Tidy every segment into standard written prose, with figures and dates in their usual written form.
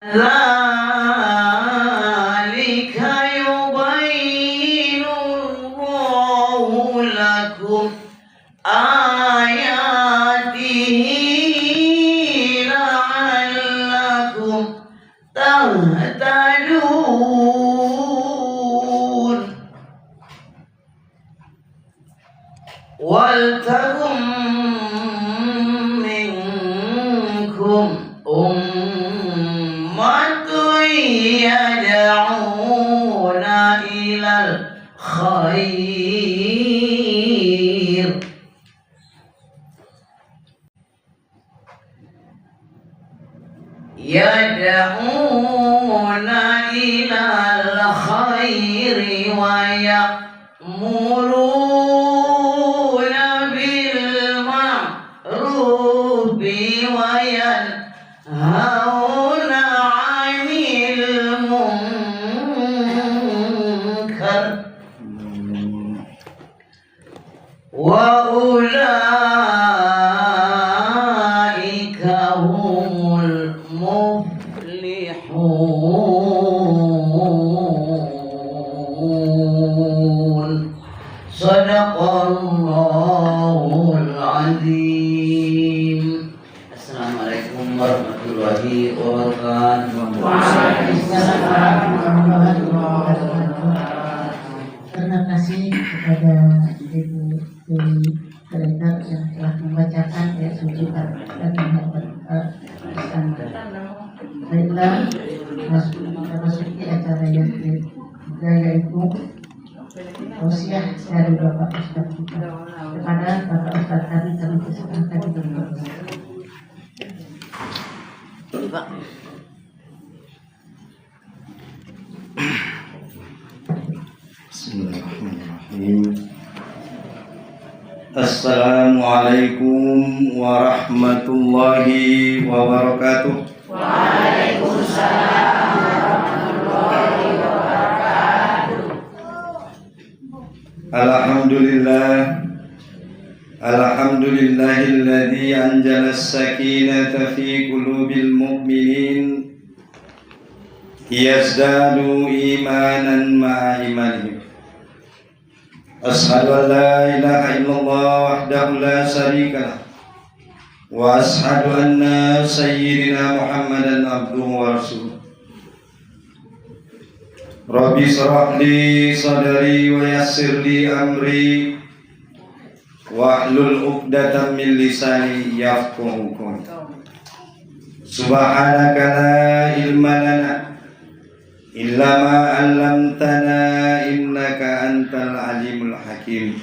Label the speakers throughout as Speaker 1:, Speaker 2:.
Speaker 1: ذلك يبين الله لكم آياته لعلكم تهتدون ولتكن منكم أمة يدعون إلى الخير ويأمرون بالمعروف وينهون عن المنكر وأولئك هم المفلحون صدق الله العظيم. Assalamualaikum warahmatullahi wabarakatuh.
Speaker 2: Waalaikumsalam warahmatullahi wabarakatuh. Terima kasih kepada Ibu Dewi Keretar yang telah membacakan ayat suci dan baiklah, masuki acara yang ketiga, yaitu tausiah dari Bapak Ustaz kita kepada Bapak Ustaz kami persilahkan diberi.
Speaker 3: Bismillahirrahmanirrahim. Assalamualaikum warahmatullahi wabarakatuh.
Speaker 2: Waalaikumsalam warahmatullahi wabarakatuh.
Speaker 3: Alhamdulillahilladzi anjala as-sakinata fi qulubil mu'minin yazdadu imanan ma'a imanihim. Ashhadu an la ilaha illallah wahdahu la syarika lah wa ashhadu anna sayyidina Muhammadan abduhu wa rasuluh. Rabbi shrah li sadri wa yassir li amri wahlul 'uqdatam min lisani yafqahu qawli. Subhanaka la ilma lana illa ma 'allamtana innaka antal alimul hakim.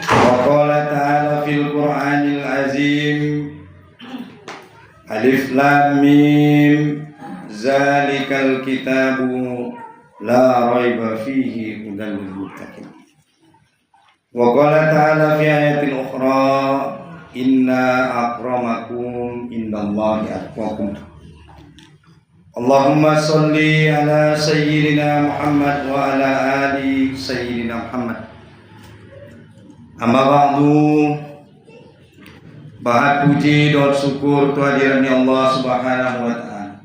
Speaker 3: Wa qala ta'ala fil Qur'anil azim, Alif Lam Mim, zalikal kitabu la raiba fihi hudan lil muttaqin. Wa qala ta'ala fi ayatin ukhra, inna akramakum indallahi atqakum. Allahumma salli ala sayyidina Muhammad wa ala ali sayyidina Muhammad. Amma ba'du, bahas puji dan syukur kehadirannya Allah Subhanahu wa ta'ala.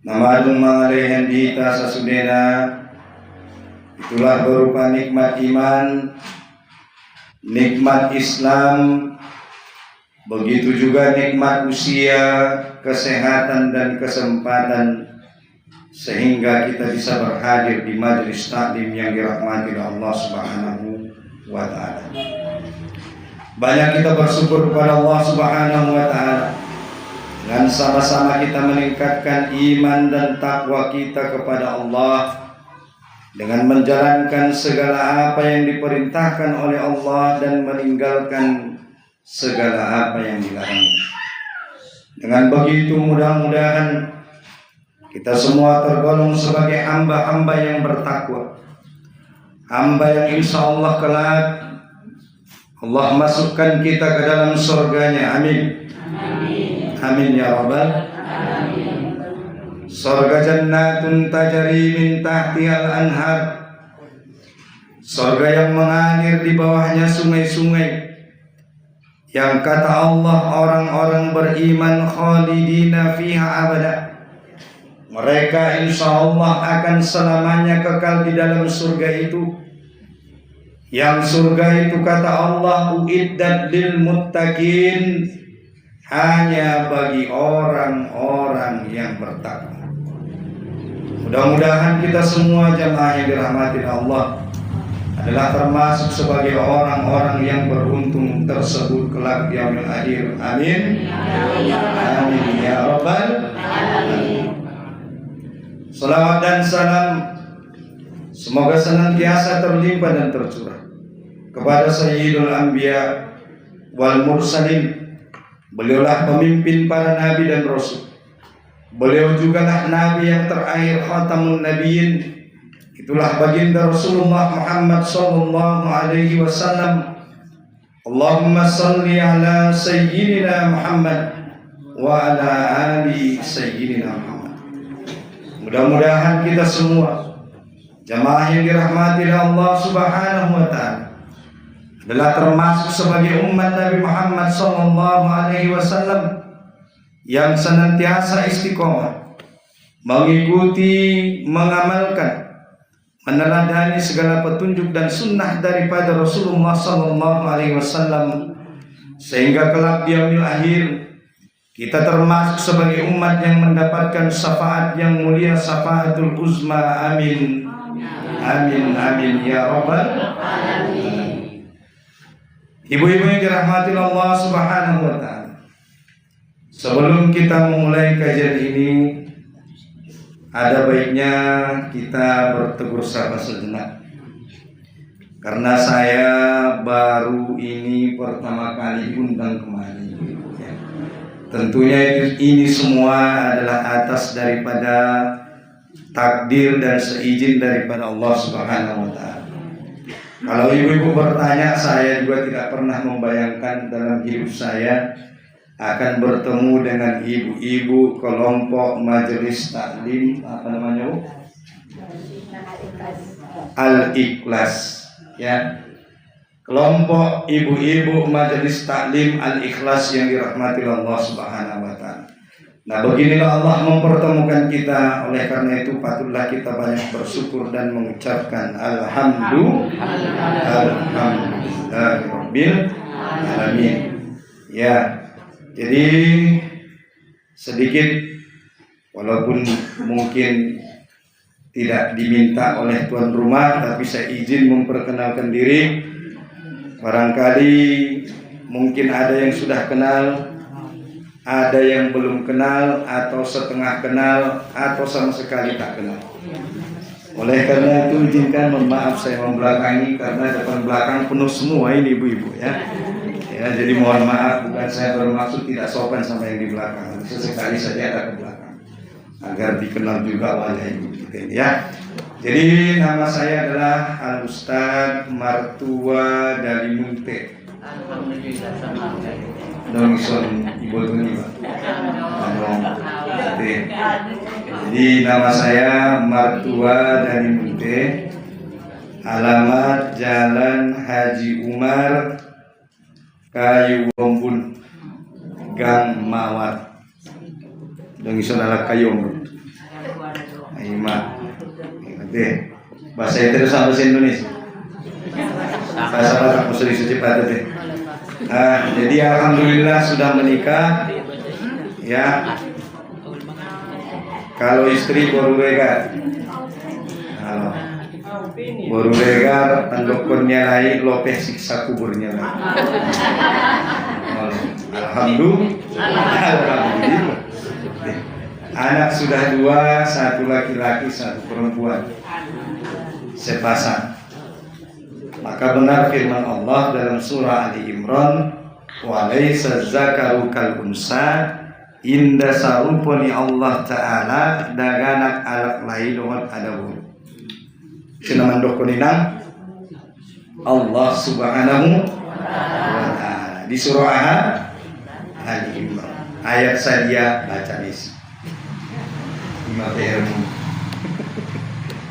Speaker 3: Namadung mangalehan dita sasudena, itulah berupa nikmat iman, nikmat Islam, begitu juga nikmat usia, kesehatan dan kesempatan, sehingga kita bisa berhadir di majelis taklim yang dirahmati oleh Allah Subhanahu wa ta'ala. Banyak kita bersyukur kepada Allah Subhanahu wa ta'ala dengan sama-sama kita meningkatkan iman dan takwa kita kepada Allah dengan menjalankan segala apa yang diperintahkan oleh Allah dan meninggalkan segala apa yang dilarang. Dengan begitu mudah-mudahan kita semua tergolong sebagai hamba-hamba yang bertakwa, hamba yang insya Allah kelak Allah masukkan kita ke dalam surganya. Amin. Amin. Amin ya Rabbal Alamin. Surga jannatun tajri min tahtihal anhar, surga yang mengalir di bawahnya sungai-sungai yang kata Allah orang-orang beriman khalidina fiha abada. Mereka insya Allah akan selamanya kekal di dalam surga itu. Yang surga itu kata Allah uiddat lil muttaqin, hanya bagi orang-orang yang bertakwa. Mudah-mudahan kita semua jamaah yang dirahmati Allah adalah termasuk sebagai orang-orang yang beruntung tersebut kelak di yaumil akhir. Amin. Amin ya rabbal alamin. Salawat dan salam semoga senantiasa terlimpah dan tercurah kepada Sayyidul Anbiya wal Mursalin. Beliaulah pemimpin para nabi dan rasul. Beliau jugalah nabi yang terakhir, khatamun nabiyyin. Itulah baginda Rasulullah Muhammad sallallahu alaihi wasallam. Allahumma salli ala sayyidina Muhammad wa ala ali sayyidina Muhammad. Mudah-mudahan kita semua jamaah yang dirahmati oleh Allah Subhanahu wa taala adalah termasuk sebagai umat Nabi Muhammad sallallahu alaihi wasallam yang senantiasa istiqomah mengikuti, mengamalkan, meneladani segala petunjuk dan sunnah daripada Rasulullah sallallahu alaihi wasallam, sehingga kelak di yaumil akhir kita termasuk sebagai umat yang mendapatkan syafaat yang mulia, syafaatul uzma. Amin. Amin amin ya rabbal alamin. Ibu-ibu yang dirahmati Allah Subhanahu wa taala, sebelum kita memulai kajian ini, ada baiknya kita bertegur sapa sejenak. Karena saya baru ini pertama kali diundang kemari. Tentunya ini semua adalah atas daripada takdir dan seizin daripada Allah Subhanahu wa taala. Kalau ibu-ibu bertanya, saya juga tidak pernah membayangkan dalam hidup saya akan bertemu dengan ibu-ibu kelompok majelis taklim, apa namanya, Bu? Al-Ikhlas, ya. Kelompok ibu-ibu majelis taklim Al-Ikhlas yang dirahmati Allah Subhanahu wa taala. Nah, beginilah Allah mempertemukan kita. Oleh karena itu patutlah kita banyak bersyukur dan mengucapkan alhamdulillahirabbil alamin. Ya. Jadi sedikit, walaupun mungkin tidak diminta oleh tuan rumah, tapi saya izin memperkenalkan diri. Barangkali mungkin ada yang sudah kenal, ada yang belum kenal, atau setengah kenal, atau sama sekali tak kenal. Oleh karena itu izinkan, mohon maaf saya membelakangi karena depan belakang penuh semua ini ibu-ibu ya. Ya, jadi mohon maaf, bukan saya bermaksud tidak sopan sama yang di belakang. Sesekali saja ada ke belakang agar dikenal juga wajah ibu kita ini ya. Jadi nama saya adalah Al Ustaz Martua dari Munte. Dongson ibu tuni Pak. Jadi nama saya Martua dari Munte. Alamat Jalan Haji Umar, Kayu Wombun, Gang Mawar. Dongson ala Kayom. Aima. Bahasa itu sama bahasa Indonesia. Bahasa Batak musuh cepat deh. Jadi alhamdulillah sudah menikah. Ya. Kalau istri baru regar. Baru regar, tandokonnya naik, lopeh siksa kuburnya naik. Alhamdulillah. Anak sudah 2, 1 laki-laki, 1 perempuan, sepasang. Maka benar firman Allah dalam surah Ali Imran, wa laisa zakaru kal unsa, inda saruponi Allah Ta'ala daganak alak lain dengan adabu. Senaman dokoninang Allah Subhanahu wa Ta'ala di surah Ali Imran ayat sadia baca isi.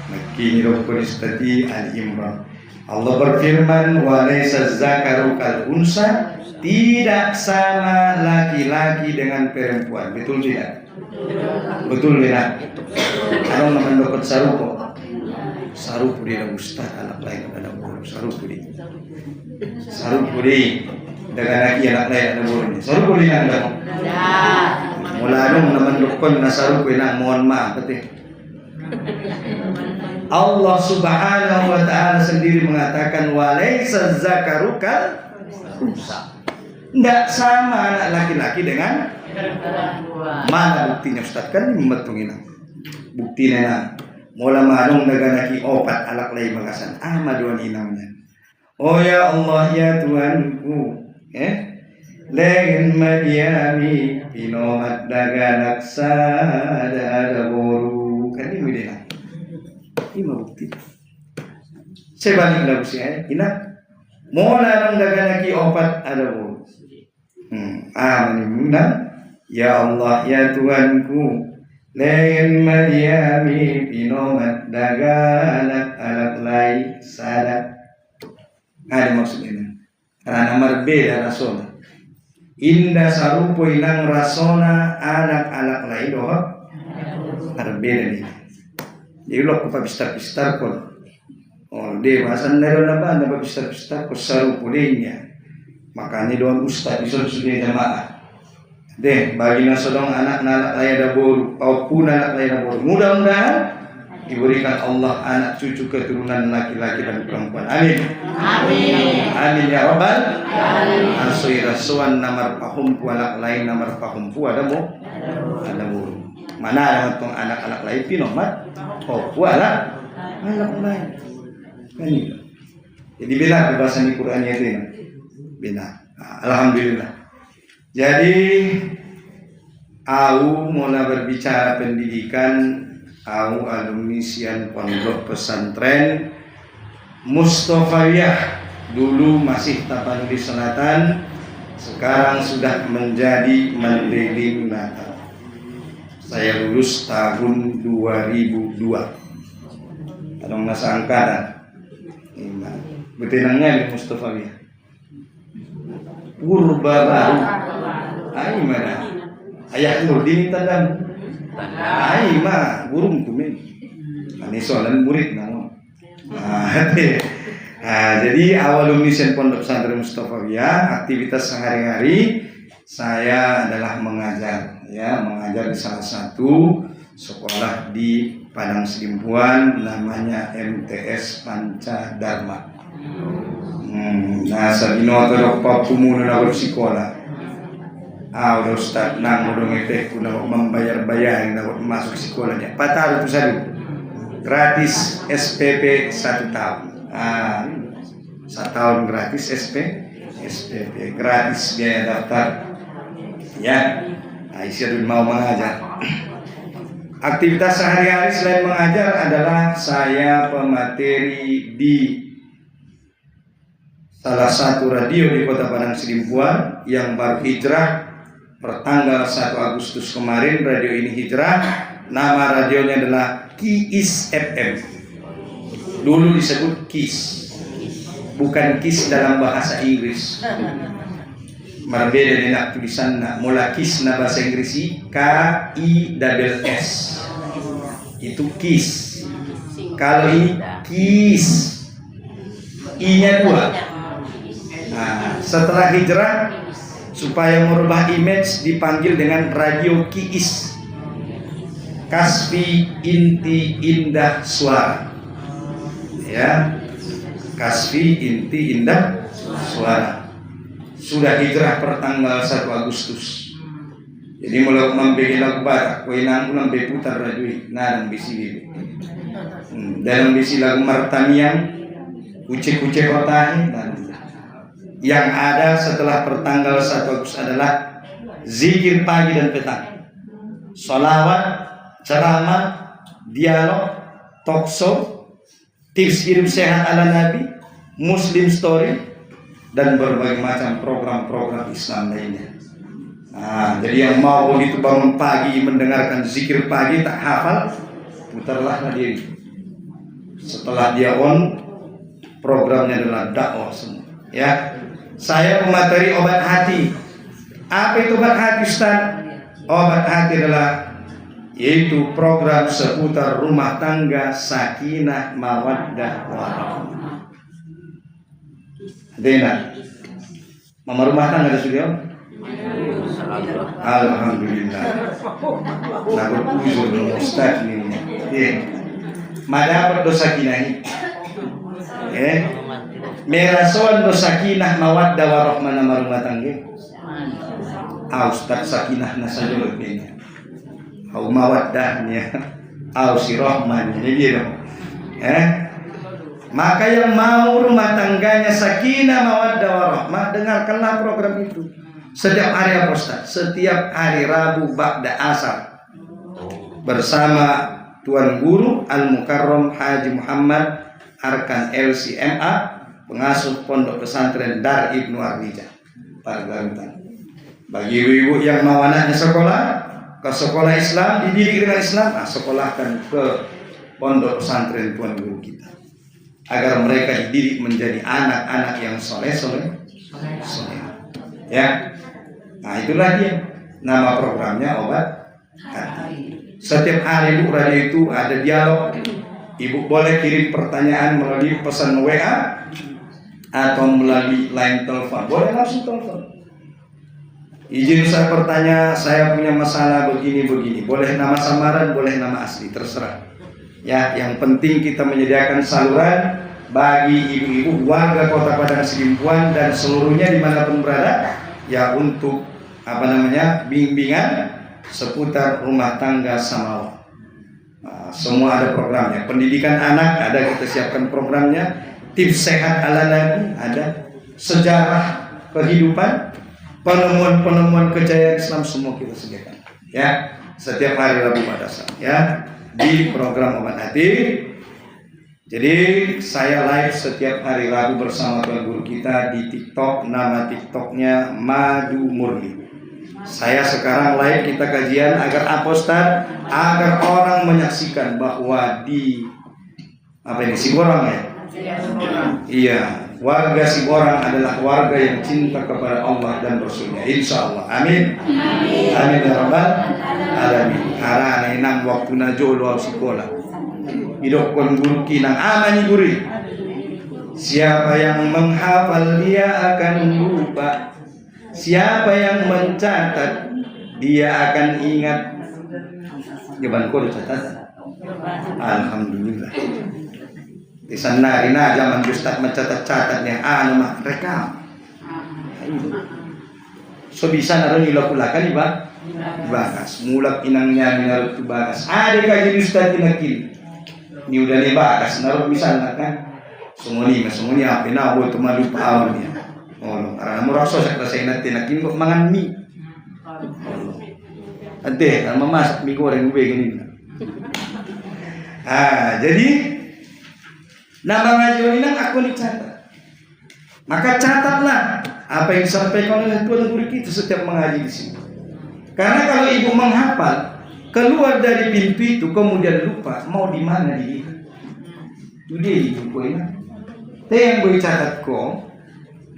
Speaker 3: Makini rokoni stati Al Imran. Allah berfirman, walaysa zakaru kal unsa, tidak sama laki-laki dengan perempuan. Betul tidak? Betul tidak? Kalau naman dapat sarupo. Sarupo dia ustaz anak lain ada guru. Sarupo dia. Sarupo dia. Dengan laki anak lain ada guru. Sarupo dia ada. Mula nung naman lukon na sarupo na mohon maaf betul. Allah Subhanahu wa taala sendiri mengatakan walaysa zakaru kal unsa. Tidak sama anak laki-laki dengan mana buktinya Ustaz kan membatungin buktinya mula manung daganaki opat alak lay magasan maduan inamnya. Oh ya Allah ya Tuhanku legen madiami pinomat daganak sada boru kan ini dia. Ini bukti. Saya balik lagu saya ina mula nang daganaki opat ada boru. Amin. Ya Allah ya Tuhanku lain madiami pinomat daganak alak lay sada. Ada maksudnya karena berbeda rasona indah sarupo ilang rasona anak-anak lay doh berbeda nih. Jadi lo pistar-pistar kon. Oh, dia bahasan dari apa? Ada pistar-pistar ko sarupo dia. Makanya doang ustaz disuruh jamaah. Deh, bagi nasodong anak-anak lay dabur, maupun anak lay dabur. Mudah-mudahan diberikan Allah anak cucu keturunan laki-laki dan perempuan. Amin. Amin. Amin ya Rabbal alamin. Asoi rasuan namar pahumpu anak lain namar pahumpu ada mo? Ada buru. Mana ada tong anak-anak lain pinomat? Oh, wala anak lain. Kan itu. Jadi benar bahasa di Qur'annya itu ya. Benar. Alhamdulillah. Jadi aku mulai berbicara pendidikan. Aku alumni Sian Pondok Pesantren Mustofawiyah. Dulu masih Tapanuli Selatan, sekarang sudah menjadi Mandailing Natal. Saya lulus tahun 2002. Adong nasa angkatan. Betinangnya di Mustofawiyah. Purba baru. Ay mana? Ayah Nurdin tadam. Ay ma, burung kumin. Ini soalan murid namo. Jadi awal misi Pondok Pesantren Mustofawiyah, aktivitas sehari-hari saya adalah mengajar, ya, mengajar di salah satu sekolah di Padang Sidimpuan, namanya MTS Panca Dharma. Nah, sabino atau papumuno na sekolah. Udah Ustaz nang udah ngefek udah membayar-bayar udah masuk sekolahnya. Patar itu satu gratis SPP 1 tahun. 1 tahun gratis SPP gratis biaya daftar. Ya, Aisyah mau mengajar. Aktivitas sehari-hari selain mengajar adalah saya pemateri di salah satu radio di Kota Padang Sidimpuan yang baru hijrah pertanggal 1 Agustus kemarin. Radio ini hijrah, nama radionya adalah KIS FM. Dulu disebut KIS, bukan KIS dalam bahasa Inggris. Berbeda dengan tulisan mula KIS na bahasa Inggris KISS. Itu KIS. Kalau ini KIS, I-nya 2. Nah, setelah hijrah supaya merubah image dipanggil dengan Radio KIS, Kasfi Inti Indah Suara. Ya, Kasfi Inti Indah Suara. Sudah hijrah pertanggal 1 Agustus. Jadi mulai membuat lagu batak, koinang ulang beputar radio narang bisi dalam bisi lagu Martamiang, kuce-kuce kotahe dan yang ada setelah pertanggal 1 Agustus adalah zikir pagi dan petang, sholawat, ceramah, dialog, talkshow, tips hidup sehat ala Nabi, Muslim story, dan berbagai macam program-program Islam lainnya. Nah, jadi yang mau begitu bangun pagi mendengarkan zikir pagi tak hafal, putarlah dia. Setelah dia on, Programnya adalah dakwah semua. Ya, saya pemateri obat hati. Apa itu obat hati, Ustaz? Obat hati adalah yaitu program seputar rumah tangga, sakinah, mawaddah, warahmah. Dena, mama rumah tangga ada sudah? Alhamdulillah. Nah, berpujur dengan Ustaz ini. Mada dosa kinahi. Merasawan dosa kinah mawaddah warahmah nama rumah tangga. Ustaz sakinah nasa lebihnya. Au mawaddahnya, au si rahmannya, gitu. Maka yang mau rumah tangganya sakinah, mawaddah, warahmah, dengarkanlah program itu. Setiap hari apa Ustaz? Setiap hari Rabu ba'da asar bersama Tuan Guru Al-Mukarram Haji Muhammad Arkan LCMA, pengasuh Pondok Pesantren Dar Ibnu Arwija, Pargalutan. Bagi ibu-ibu yang mau anaknya sekolah ke sekolah Islam, dididik dengan Islam, sekolahkan ke pondok pesantren Tuan Guru kita, agar mereka dididik menjadi anak-anak yang soleh. Ya, nah itulah dia nama programnya obat hati. Setiap hari Bu radio itu ada dialog. Ibu boleh kirim pertanyaan melalui pesan WA atau melalui line telepon. Boleh langsung telepon. Izin saya bertanya, saya punya masalah begini. Boleh nama samaran, boleh nama asli, terserah. Ya, yang penting kita menyediakan saluran bagi ibu-ibu warga Kota Padang Sidimpuan dan seluruhnya dimanapun berada, ya untuk bimbingan seputar rumah tangga samawa. Semua ada programnya. Pendidikan anak ada, kita siapkan programnya. Tips sehat ala Nabi ada. Sejarah kehidupan, penemuan kejayaan Islam, semua kita sediakan. Ya, setiap hari Rabu pada saat ya di program obat hati. Jadi saya live setiap hari Rabu bersama Tuan Guru kita di TikTok. Nama TikToknya Madu Murni. Saya sekarang live, kita kajian agar Ustaz, agar orang menyaksikan bahwa di Siborang ya. Iya, warga Siborang adalah warga yang cinta kepada Allah dan Rasulnya. Insya Allah. Amin. Amin ya rabbal alamin. Karena nang waktu najolo sekolah. Hidup kon guru kinang amani guri. Siapa yang menghafal dia akan lupa. Siapa yang mencatat dia akan ingat. Jawaban ko catatan. Alhamdulillah. Di sana rina zaman Ustaz mencatat-catatnya rekam. So bisa naron ilakulakan iba. Bakas mulak inangnya minarut bakas. Ada kaji Ustaz tinakil. Ni udah ni bakas naron misalnya kan. Semuanya apa na buat malu paawnya. Oh, karena merasa saya nanti nakin kok mangan mie. Ade, memasak mie goreng begini. Jadi nama ngaji ini aku dicatat. Maka catatlah apa yang disampaikan oleh Tuan Guru kita setiap mengaji di sini. Karena kalau ibu menghafal, keluar dari pintu itu kemudian lupa mau di mana dia. Itu dia ibu ini. Yang boleh catat kok.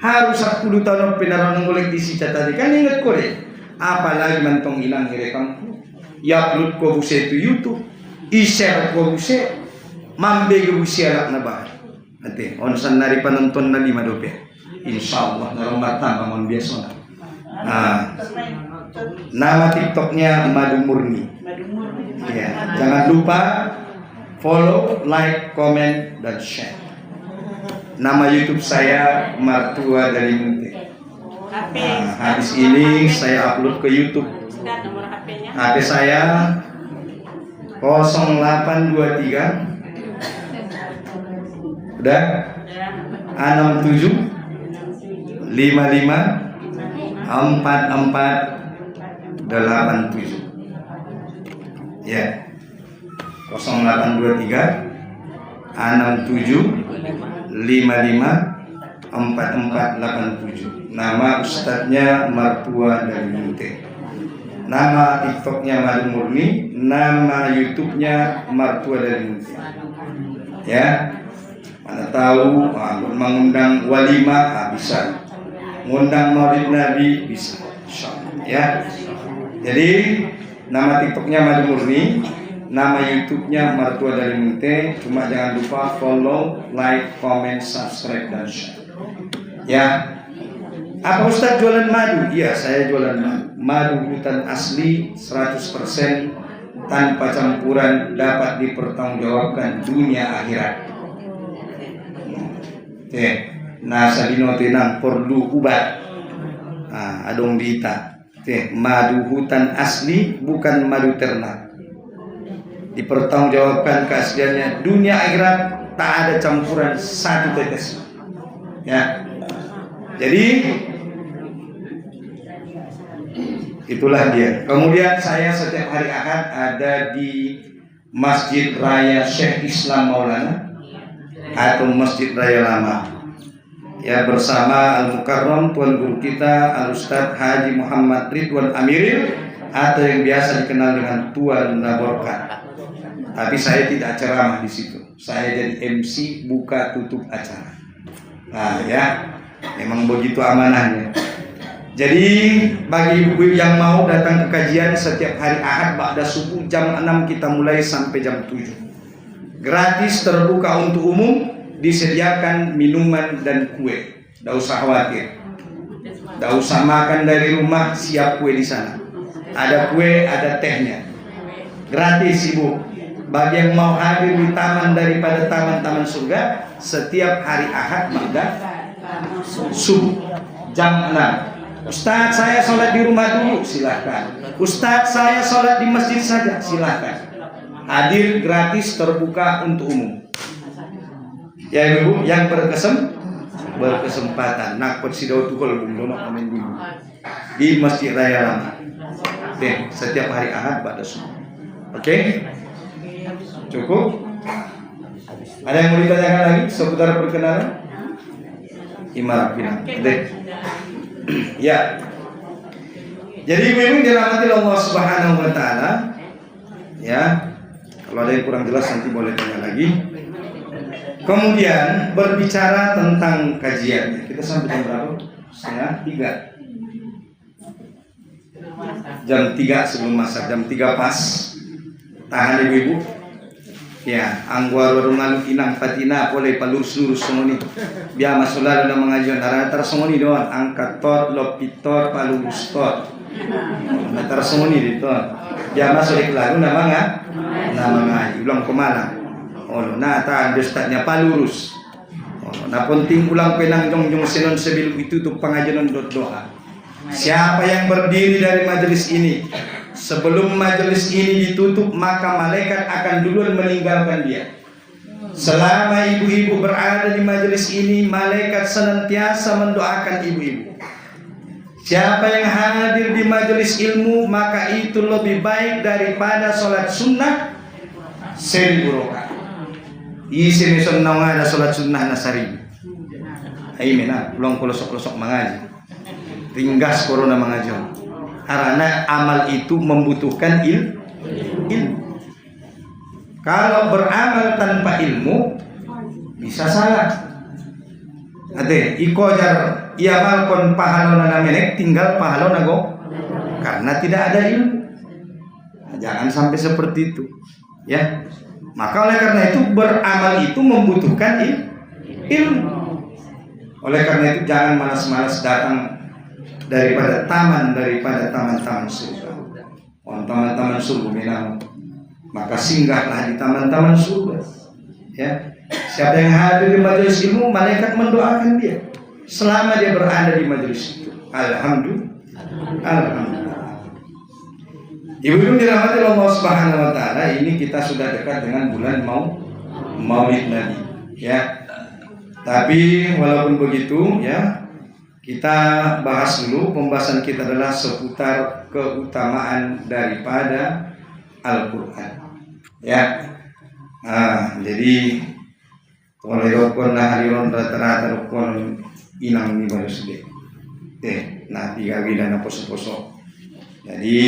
Speaker 3: Harus 10 tahun pinaran ngolek di si catatan kan ingat ko deh. Apalagi mantong ilang direkam ko. I-upload ko busi itu YouTube. I-share ko busi. Mambe ko busi alak na bahay. Ate, onsan nari panonton na 5 dope. Insyaallah narong matang pamon biasa na. Nama TikToknya Madu Murni. Ya, jangan lupa follow, like, comment, dan share. Nama YouTube saya Martua dari Munte. Habis ini saya upload ke YouTube. HP saya 0823 udah 67 55 44 87 ya 0823 67 554487. Nama ustadznya Martua dari Munte. Nama TikToknya Madu Murni. Nama YouTube-nya Martua dari Munte. Ya. Mana tahu mengundang walimah bisa, mengundang maulid Nabi bisa, insyaallah ya. Jadi nama TikToknya Madu Murni, nama YouTube-nya Martua dari Munte. Cuma jangan lupa follow, like, comment, subscribe dan share. Ya. Apa Ustaz jualan madu? Iya, saya jualan madu. Madu hutan asli 100% tanpa campuran, dapat dipertanggungjawabkan dunia akhirat. Nasa dino tinang perlu ubat. Adong dita. Madu hutan asli bukan madu ternak. Dipertanggungjawabkan keasliannya dunia akhirat, tak ada campuran satu tetes. Ya. Jadi itulah dia. Kemudian saya setiap hari Ahad ada di Masjid Raya Syekh Islam Maulana atau Masjid Raya Lama, ya, bersama Al-Mukarram Tuan Guru kita Al-Ustadz Haji Muhammad Ridwan Amiril atau yang biasa dikenal dengan Tuan Naborkan. Tapi saya tidak ceramah di situ. Saya jadi MC buka tutup acara. Nah, ya, memang begitu amanahnya. Jadi bagi ibu yang mau datang ke kajian setiap hari Ahad ba'da subuh jam 6 kita mulai sampai jam 7. Gratis, terbuka untuk umum, disediakan minuman dan kue. Tidak usah khawatir. Tidak usah makan dari rumah, siap kue di sana. Ada kue, ada tehnya. Gratis ibu. Bagi yang mau hadir di taman daripada taman-taman surga, setiap hari Ahad ba'da subuh jam 6. Ustaz, saya sholat di rumah dulu, silahkan. Ustaz, saya sholat di masjid saja, silahkan. Hadir gratis, terbuka untuk umum. Ya ibu, yang berkesempatan nak persidau tukul belum amin dulu di Masjid Raya Lama. Oke, setiap hari Ahad pada subuh. Oke, cukup. Ada yang mau ditanyakan lagi seputar perkenalan? Imarah bilang. Ya. Jadi ibu-ibu dirahmati Allah Subhanahu wa taala. Ya. Kalau ada yang kurang jelas nanti boleh tanya lagi. Kemudian berbicara tentang kajian. Kita sampai jam berapa? Setengah 3. Jam 3 sebelum masak, jam 3 pas. Tahan ibu-ibu. Ya, angguar warungan inang patina boleh palurus-lurus semua. Biar masalah dalam mengajian antara semua ni doang, angkat tot, lopitot, palurus tot. Antara semua ni itu. Biar masuk lagu nama ngaji ulang kemana? Oh, nah tak ustaznya palurus. Oh, nah penting ulang penang jong senon sebelum itu tuh pengajian doa. Siapa yang berdiri dari majelis ini sebelum majelis ini ditutup, maka malaikat akan duluan meninggalkan dia. Selama ibu-ibu berada di majelis ini, malaikat senantiasa mendoakan ibu-ibu. Siapa yang hadir di majelis ilmu, maka itu lebih baik daripada sholat sunnah 1000 rakaat. Isi meson nawa ada sholat sunnah na 1000. Aimena, ulang kolosok-kolosok mengaji. Ringgas corona mengaji. Karena amal itu membutuhkan ilmu. Kalau beramal tanpa ilmu bisa salah. Ade, iko jar iamal kon pahalona namenek tinggal pahalona go karena tidak ada ilmu. Nah, jangan sampai seperti itu, ya. Maka oleh karena itu beramal itu membutuhkan ilmu. Oleh karena itu jangan malas-malas datang daripada taman-taman surga. Taman-taman surga memang. Maka singgahlah di taman-taman surga. Ya. Siapa yang hadir di majelis ilmu, malaikat mendoakan dia selama dia berada di majelis itu. Alhamdulillah. Ibu-ibu dirahmati Allah Subhanahu wa taala, ini kita sudah dekat dengan bulan Maulid Nabi, ya. Tapi walaupun begitu, ya, kita bahas dulu. Pembahasan kita adalah seputar keutamaan daripada Al-Qur'an. Ya. Jadi oleh rokon harion rata-rata rokon inang ni baru sedih. Nah 3 bilan poso-poso. Jadi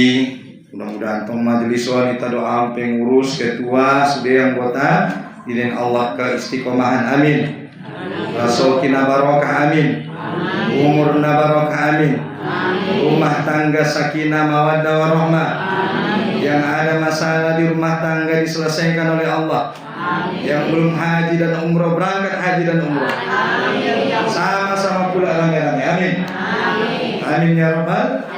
Speaker 3: mudah-mudahan tong majelis wanita doa pengurus ketua sudah anggota Dinin Allah keistiqomahan, amin. Rasul kina barokah, amin. Umur na barokah, amin. Rumah tangga sakinah mawaddah warahmah. Yang ada masalah di rumah tangga diselesaikan oleh Allah. Yang belum haji dan umroh berangkat haji dan umroh. Sama-sama pula rame-rame, amin. Amin ya rabbal.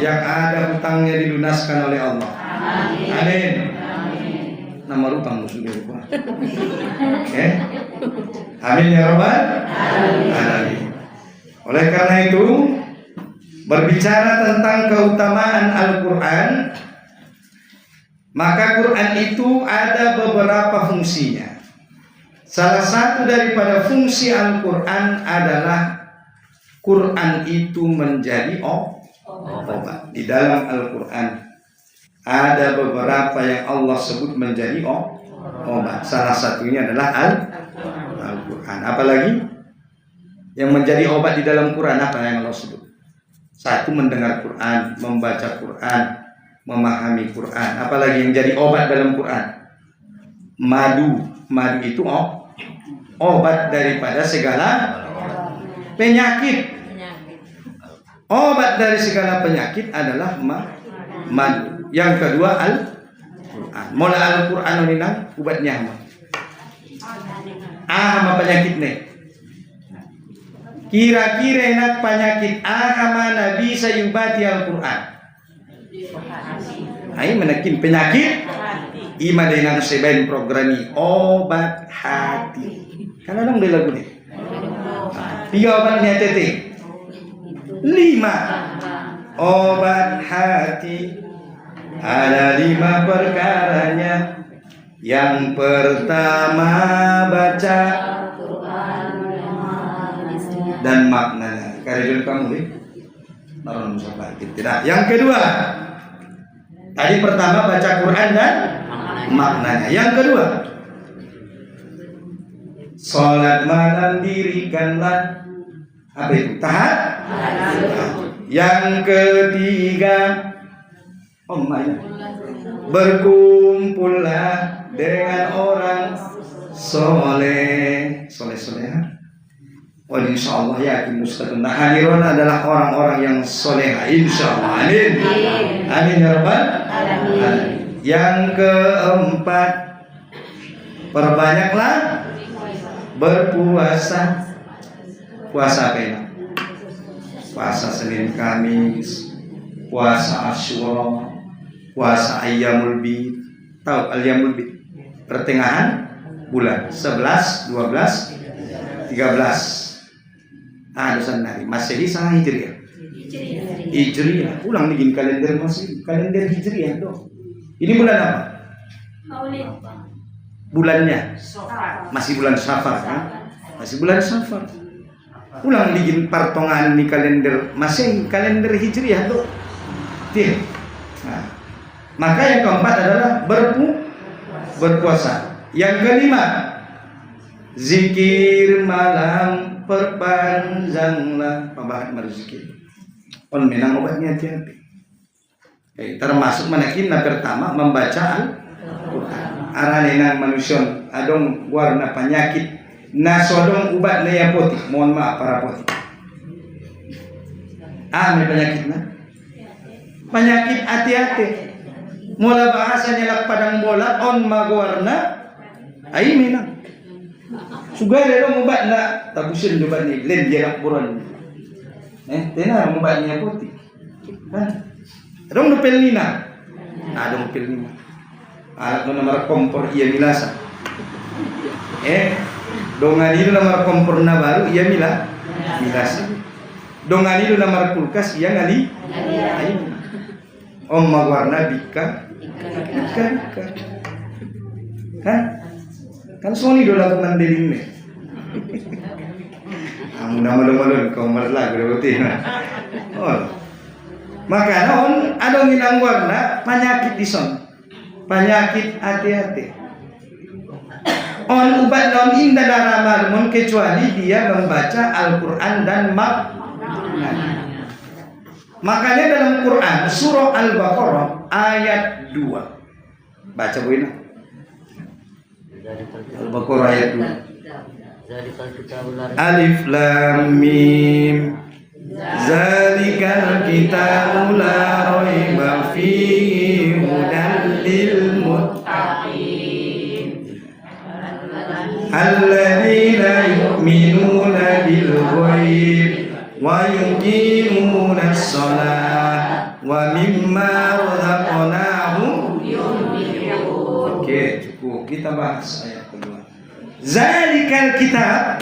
Speaker 3: Yang ada hutangnya dilunaskan oleh Allah, amin. Nama hutang musuh lupa. Amin ya rabbal alamin. Oleh karena itu, berbicara tentang keutamaan Al-Quran, maka Quran itu ada beberapa fungsinya. Salah satu daripada fungsi Al-Quran adalah Quran itu menjadi obat. Di dalam Al-Quran ada beberapa yang Allah sebut menjadi obat. Salah satunya adalah Al-Quran. Apalagi yang menjadi obat di dalam Quran, apa yang Allah sebut? Satu, mendengar Quran, membaca Quran, memahami Quran. Apalagi yang jadi obat dalam Quran? Madu. Madu itu obat daripada segala penyakit. Obat dari segala penyakit adalah madu. Yang kedua Al-Quran. Mula Al-Quran ini obatnya sama penyakit nih. Kira-kira enak penyakit mana bisa yubati Al-Quran? Ai menekin penyakit ima dengan seben programi obat hati. Karena dong dia lagu nih. 3 obatnya tete. 5 obat hati. Ada 5 perkaranya. Yang pertama baca dan maknanya. Karena kamu nih, tidak. Yang kedua, tadi pertama baca Quran dan maknanya. Yang kedua, sholat malam dirikanlah apa itu? Tahajud. Yang ketiga, berkumpullah dengan orang soleh. Oh, insya Allah yakin Ustaz. Nah, hadirin adalah orang-orang yang soleh. Insya Allah. Amin. Amin ya rabbal alamin. Yang keempat, perbanyaklah berpuasa. Puasa apa ya? Puasa Senin Kamis, puasa Asyura, puasa Ayyamul Bid. Tahu Ayyamul Bid? Pertengahan bulan 11, 12, 13. Dosan hari Masehi sama Hijriah. Hijriah. Ulang bikin kalender Masehi, kalender Hijriah dong. Ini bulan apa? Bulannya masih bulan Safar kan? Masih bulan Safar. Ulang bikin pertengahan di kalender Masehi, kalender Hijriah tuh. Nah, maka yang keempat adalah berpuasa. Yang kelima, zikir malam perpanjanglah. Pembahat berzikir. On menang obatnya hati-hati. Termasuk menakin pertama membaca Al-Quran. Aranena manusia adong warna penyakit. Nasodong ubat naya poti. Mohon maaf para poti. May penyakit na. Penyakit hati-hati. Mula bahasa nyelak padang bola on magwarna. Ay menang. Sugay dong ubat na tabusin ubat ni len jerak buron. Tena ubat niya poti. Dong nupel nina. Dong nupel nina. Alat mo namar kompor iya milasa. Dongan itu namar kompor na baru iya milasa. Dongan itu namar kulkas iya ngali. Om magwarna bika. Kan Sony dola teman deling nih. Kamu nama lo kau merlah berarti. Maka ada ngilang warna penyakit di son. Penyakit hati-hati. On ubat non indah darah marmun kecuali dia membaca Al-Quran dan maknanya. Makanya dalam Quran surah Al-Baqarah ayat 2. Baca Bu Ina. Al-Baqarah ayat 2. Alif Lam Mim. Zalikal kitabu la raiba fihi hudan lil muttaqin. Alladzina yu'minuna bil ghaib wa yuqimuna as-shalah wa mimma razaqnahum yunfiqun. Oke, cukup. Kita bahas ayat kedua. Zalikal kitab,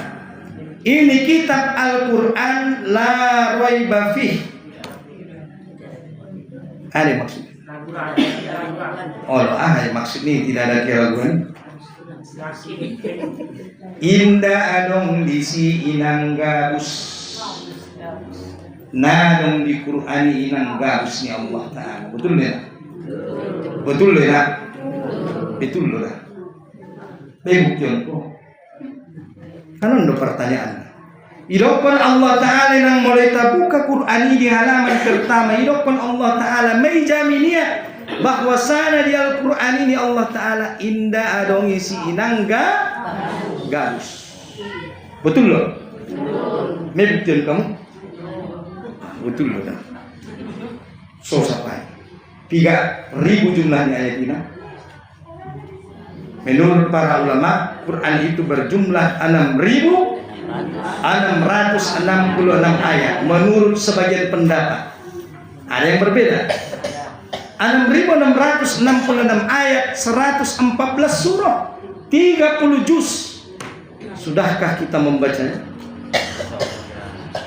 Speaker 3: ini kitab Al-Quran, la raiba fih. Ada maksud? Maksud ini tidak ada keraguan. Indah adong disi inang gabus, nadong di Quran inang gabus ni Allah Ta'ala. Betul ya? Betul ya? Betul lah. Buktian ko. Kan ada pertanyaan. Idokon Allah Ta'ala nang mulai tabuka Quran ini di halaman pertama. Idokon Allah Ta'ala may jaminia bahwasana di Al-Quran ini Allah Ta'ala indah adong isi inangga garus. Betul loh? May buktian kamu? Betul loh dah. So sampai 3.000 jumlahnya ayat ini. Menurut para ulama, Quran itu berjumlah 6.666 ayat. Menurut sebagian pendapat, ada yang berbeda. 6.666 ayat, 114 surah, 30 juz. Sudahkah kita membacanya?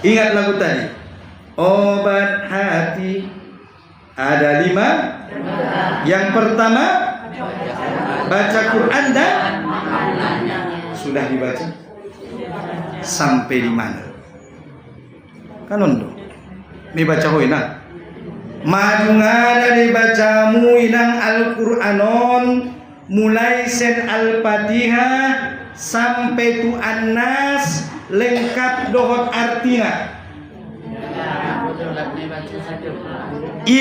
Speaker 3: Ingat lagu tadi. Obat hati ada 5. Yang pertama, baca Quran dan sudah dibaca sampai di mana? Kanondo. Mi baca hoina. Maju ngada dibacamu inang Al-Qur'anon mulai sen Al-Fatihah sampai tu An-Nas lengkap dohot artinya.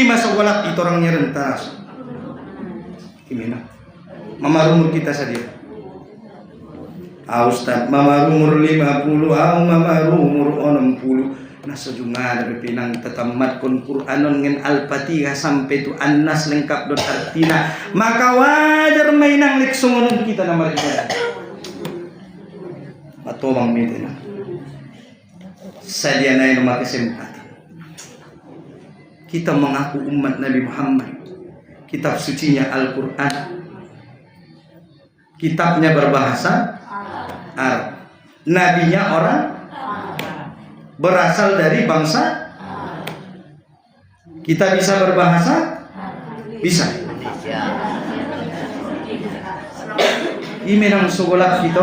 Speaker 3: Masuk golak itu orangnya rentas. Gimana? Mama umur kita saja. Ustaz, mama umur 50, mama umur 60. Nasa junga dari pinang tetamat kun Qur'anon ngen Al-Fatihah sampai tu An-Nas lengkap dot artina. Maka wajar mainang leksungon kita nama ibadah. Atau bang medena. Sadia naik nama kesempatan. Kita mengaku umat Nabi Muhammad. Kitab sucinya Al-Quran. Kitabnya berbahasa Arab. Nabinya orang berasal dari bangsa. Kita bisa berbahasa? Bisa. Ini nang sekolah kita.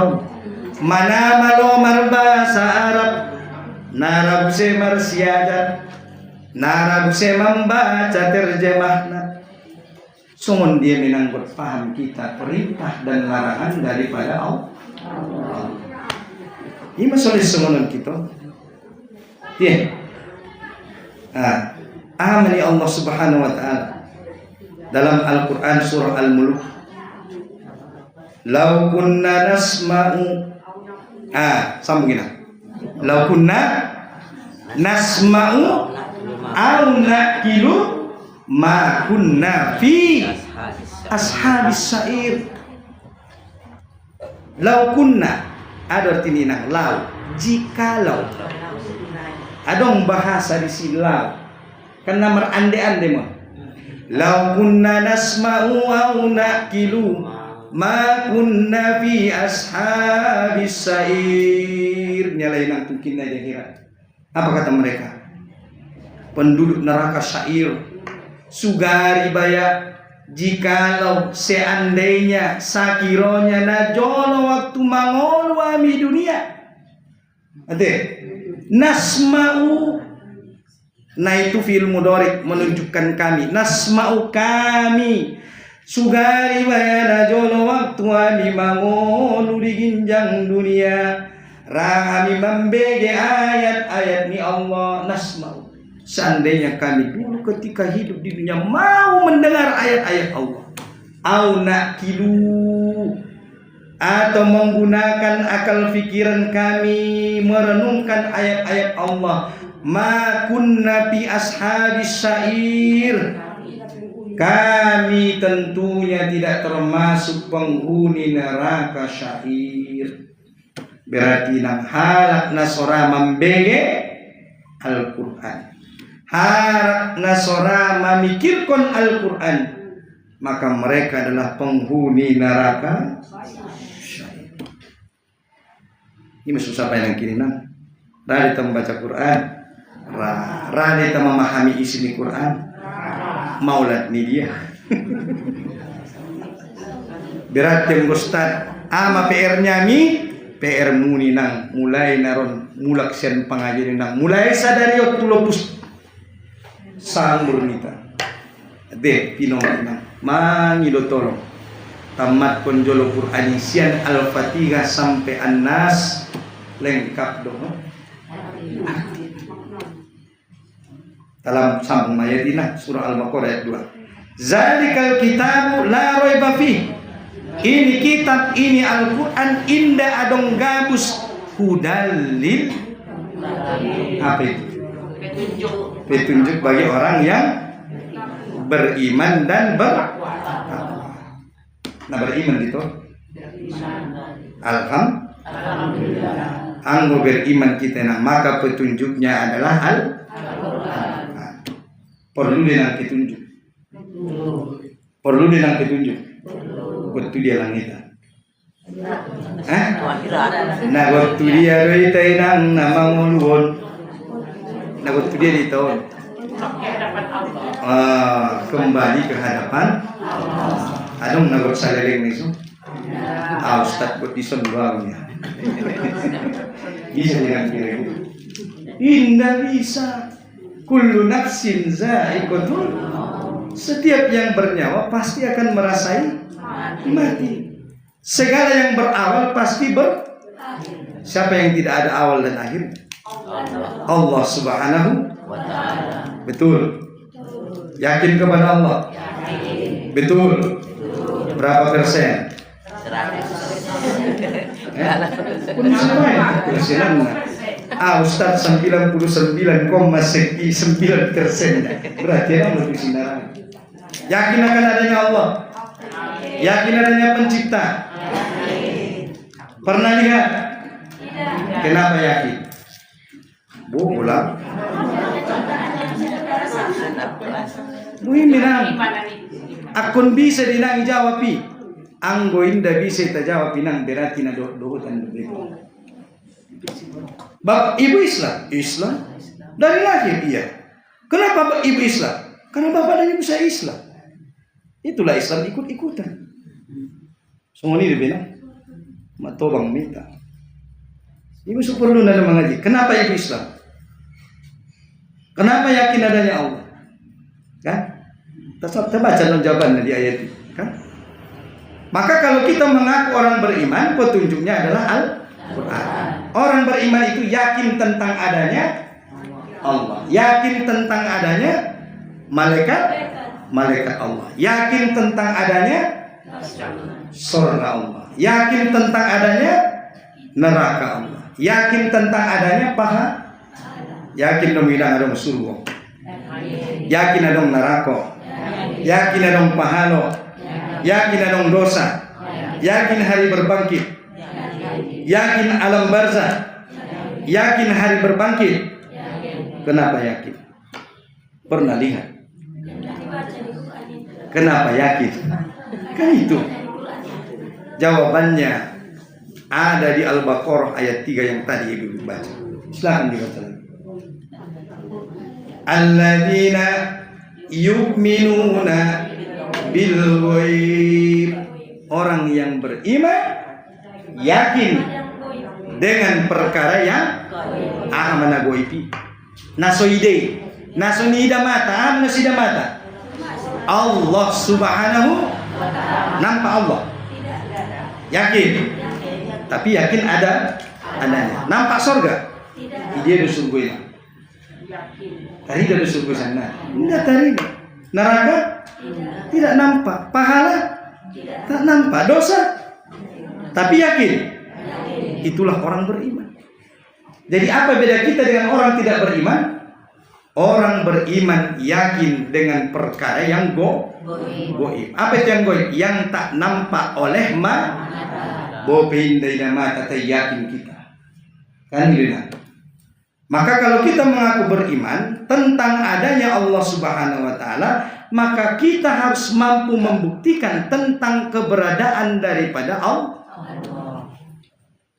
Speaker 3: Mana malo berbahasa Arab. Narabuse marsiadat. Narabuse membaca terjemahna. Sungun dia menanggut paham kita perintah dan larangan daripada Allah. Ini masalah sungunan kita. Ya. Amani Allah Subhanahu wa taala dalam Al-Qur'an surah Al-Mulk. Lau kunna nasma'u. Sambungin. Lau kunna nasma'u au naqilu ma kunna fi ashabis sa'ir. Lau kunna ada artinya lau, jikalau. Adong bahasa di sini lau. Karena merande-ande mah. Lau kunna nasma'u au naqilu ma kunna fi ashabis sa'ir. Nyalain nang tungkin aja kira. Apa kata mereka? Penduduk neraka syair, sugari baya, jikalau seandainya sakironya najolo waktu mangolu ami dunia. Ade, nasma'u, nah itu fi'il mudhari menunjukkan kami. Nasma'u kami, sugari baya najolo waktu ami mangolu di ginjang dunia. Rahami membege ayat-ayat ni Allah. Nasma'u, seandainya kami dulu ketika hidup di dunia mau mendengar ayat-ayat Allah. Au naqilu, atau menggunakan akal pikiran kami merenungkan ayat-ayat Allah, ma kunna fi ashabis sa'ir, kami tentunya tidak termasuk penghuni neraka syair. Berarti nang halak nasora membege Al-Quran, halak nasora memikirkan Al-Quran, maka mereka adalah penghuni neraka syair. Ini maksud siapa yang kini nang? Radita membaca Quran, radita memahami isi Quran, maulad ni dia. Berarti Ustaz ama PR-nya mi PR muni nang mulai naron mulak sen pengajian nang mulai sadari tulopus sambur nita de pinomang nang mangilo tolong tamat konjolo Quran isian Al-Fatihah sampai An-Nas lengkap dong. Dalam sambung ayatina surah Al-Baqarah ayat 2. Zalikal kitabu la raiba fi. Ini kitab, ini Al-Quran indah adong gabus hudalil. Apa itu? Petunjuk bagi orang yang beriman dan nah beriman itu. Alhamdulillah. Anggo beriman kita nah maka petunjuknya adalah perlu dia petunjuk. Perlu dia petunjuk. Waktu dia langit. Nah waktu dia rita nang nama ngulun. Nah waktu dia di tahun. Kembali ke hadapan. Adong nagot saleleng itu. Ustaz buat dison doang ya. Bisa dengan kira gitu. Indah bisa. Kullu nafsin za'iqatul. Setiap yang bernyawa pasti akan merasai mati. Segala yang berawal pasti siapa yang tidak ada awal dan akhir? Allah Subhanahu wa ta'ala. Betul. Yakin kepada Allah? Betul. Berapa persen? 100. Ustaz 99,9%. Berarti yang lebih sinar. Yakin akan adanya Allah? Yakin adanya pencipta? Pernah lihat? Kenapa yakin? Bola. Muhim akun bisa dinang jawabi. Anggo inda bisa terjawab nang berarti na dohotan begitu. Bab ibu Islam dari lahir dia. Kenapa ibu Islam? Karena bapak dan ibu saya Islam. Itulah Islam ikut-ikutan. Semua ini dibilang matobang minta. Ibu perlu nada mengaji. Kenapa ibu Islam? Kenapa yakin adanya Allah? Kan? Kita baca jawabannya di ayat itu, kan? Maka kalau kita mengaku orang beriman, petunjuknya adalah Al-Quran. Orang beriman itu yakin tentang adanya Allah, yakin tentang adanya malaikat Allah, yakin tentang adanya surga Allah, yakin tentang adanya neraka Allah, yakin tentang adanya yakin dong ada surga, yakin ada neraka, yakin ada pahala, yakin ada dosa, yakin hari berbangkit, yakin alam barzah, yakin hari berbangkit. Kenapa yakin? Pernah lihat? Kenapa yakin? Kan itu jawabannya ada di Al-Baqarah ayat 3 yang tadi Ibu baca. Silakan dibaca lagi. Alladzina yu'minuna bil ghaib. Orang yang beriman yakin dengan perkara yang amana goibi. Nasoide, nasonida mata, nasida mata. Allah Subhanahu nampak Allah. Yakin. Tapi yakin adanya. Nampak surga? Dia di surga ini. Tadi dari surga sana. Enggak tadi. Neraka? Tidak nampak. Pahala? Tak nampak. Dosa? Tapi yakin. Itulah orang beriman. Jadi apa beda kita dengan orang tidak beriman? Orang beriman yakin dengan perkara yang goib. Apa itu yang goib? Yang tak nampak oleh bopin dari mata yakin kita. Kan gitu. Maka kalau kita mengaku beriman tentang adanya Allah Subhanahu wa taala, maka kita harus mampu membuktikan tentang keberadaan daripada Allah.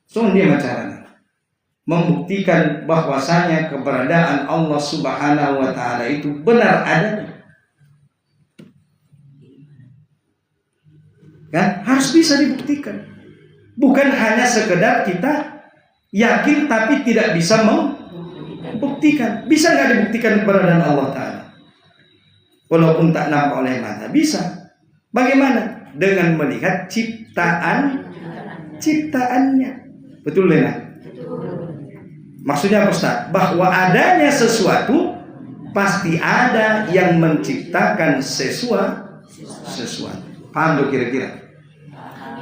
Speaker 3: So dia caranya membuktikan bahwasanya keberadaan Allah Subhanahu wa taala itu benar adanya. Kan? Harus bisa dibuktikan. Bukan hanya sekedar kita yakin tapi tidak bisa membuktikan. Bisa nggak dibuktikan keberadaan Allah Ta'ala? Walaupun tak nampak oleh mata. Bisa. Bagaimana? Dengan melihat ciptaannya. Betul, Lena? Maksudnya apa, Ustaz? Bahwa adanya sesuatu pasti ada yang menciptakan sesuatu. Paham tuh kira-kira?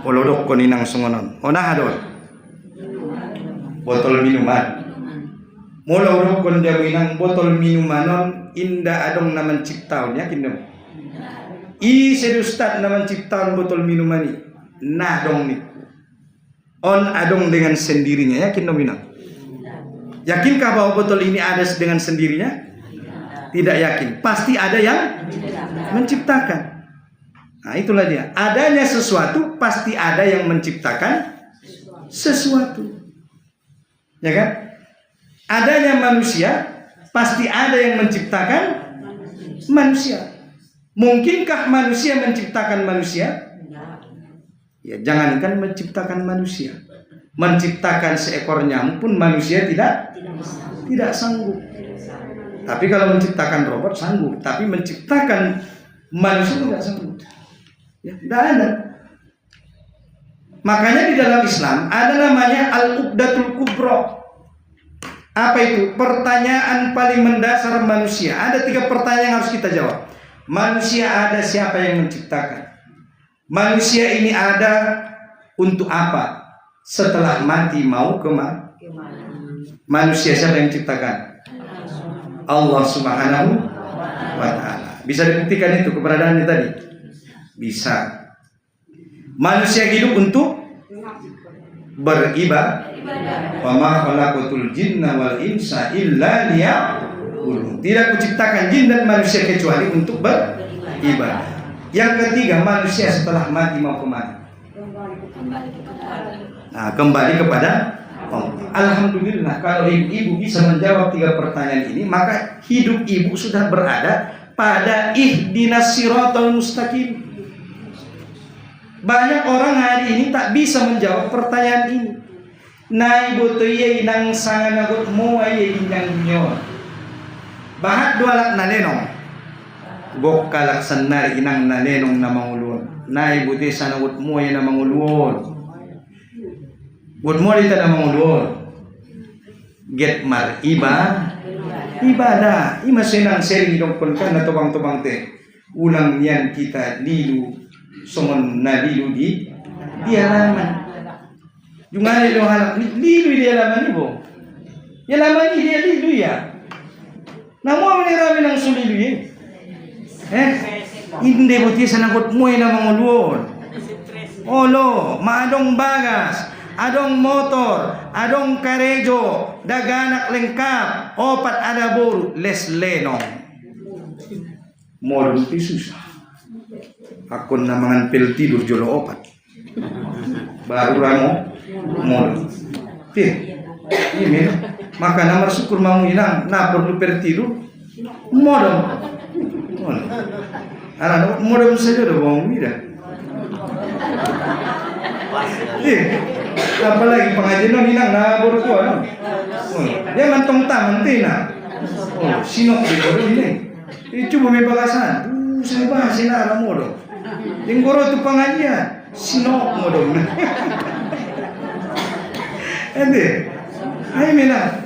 Speaker 3: Polodok koninang sungonon. Onah adon. Botol minuman. Mula urok kon jawinang botol minumanon inda adong naman ciptaon yakin dong. I sedustad naman ciptaon botol minuman ini. Nah dong nih. On adong dengan sendirinya yakin dong minang. Yakinkah bahwa botol ini ada dengan sendirinya? Tidak yakin. Pasti ada yang menciptakan. Nah itulah dia. Adanya sesuatu pasti ada yang menciptakan sesuatu. Ya kan? Adanya manusia pasti ada yang menciptakan manusia. Mungkinkah manusia menciptakan manusia? Ya jangankan menciptakan manusia. Menciptakan seekor nyamuk pun manusia tidak sanggup. Tapi kalau menciptakan robot sanggup. Tapi menciptakan manusia tidak sanggup. Ya, tidak ada. Makanya di dalam Islam ada namanya al-uqdatul kubra. Apa itu? Pertanyaan paling mendasar manusia. Ada 3 pertanyaan yang harus kita jawab. Manusia ada, siapa yang menciptakan? Manusia ini ada untuk apa? Setelah mati mau kemana? Manusia siapa yang menciptakan? Allah Subhanahu wa ta'ala. Bisa dibuktikan itu keberadaannya tadi? Bisa. Manusia hidup untuk beribadah. Wa ma khalaqatul jinna wal insa illa liya'budun. Tidak kuciptakan jin dan manusia kecuali untuk beribadah. Yang ketiga, manusia setelah mati mau kemana? Nah, kembali kepada Allah. Alhamdulillah kalau ibu bisa menjawab 3 pertanyaan ini, maka hidup ibu sudah berada pada ihdinas siratal mustaqim. Banyak orang hari ini tak bisa menjawab pertanyaan ini. Nai boto ye nang sanganagot mo ay inyang nyo. Bahat dualak nalenong. Gok kalak sanari inang nalenong na mangulun. Nai boto sanagot mo ay na mangulun. Good mo dito na mangulun. Get mar ibadah. Ima senang sering dong konkan na tubang te. Ulang yan kita lilu songon na lilu di halaman. Yung nga nilo halak, lilu di halaman ibo. Halaman dia lilu ya. Namu menirami ng sulilu ya. Hindi mo tiya sanagot mo na mangulun. Olo, maadong bagas, adong motor, adong karejo, daganak lengkap, opat ada buru, les lenong. Modul ti susah. Ako na mangan pil tidur jolo opat. Baru ramo modul. Ini maka namar syukur mau inang na perlu per tidur modul. Ara modul saja do bang mira. Apalagi pengajian inang na baru kuat. Dia mantong taman tina. Sinok di bodoh ini. Itu bumi bagasan. Saya bahas sinara modul. Tinggoro tu pengajian, sinok modong. Ente, ay mina.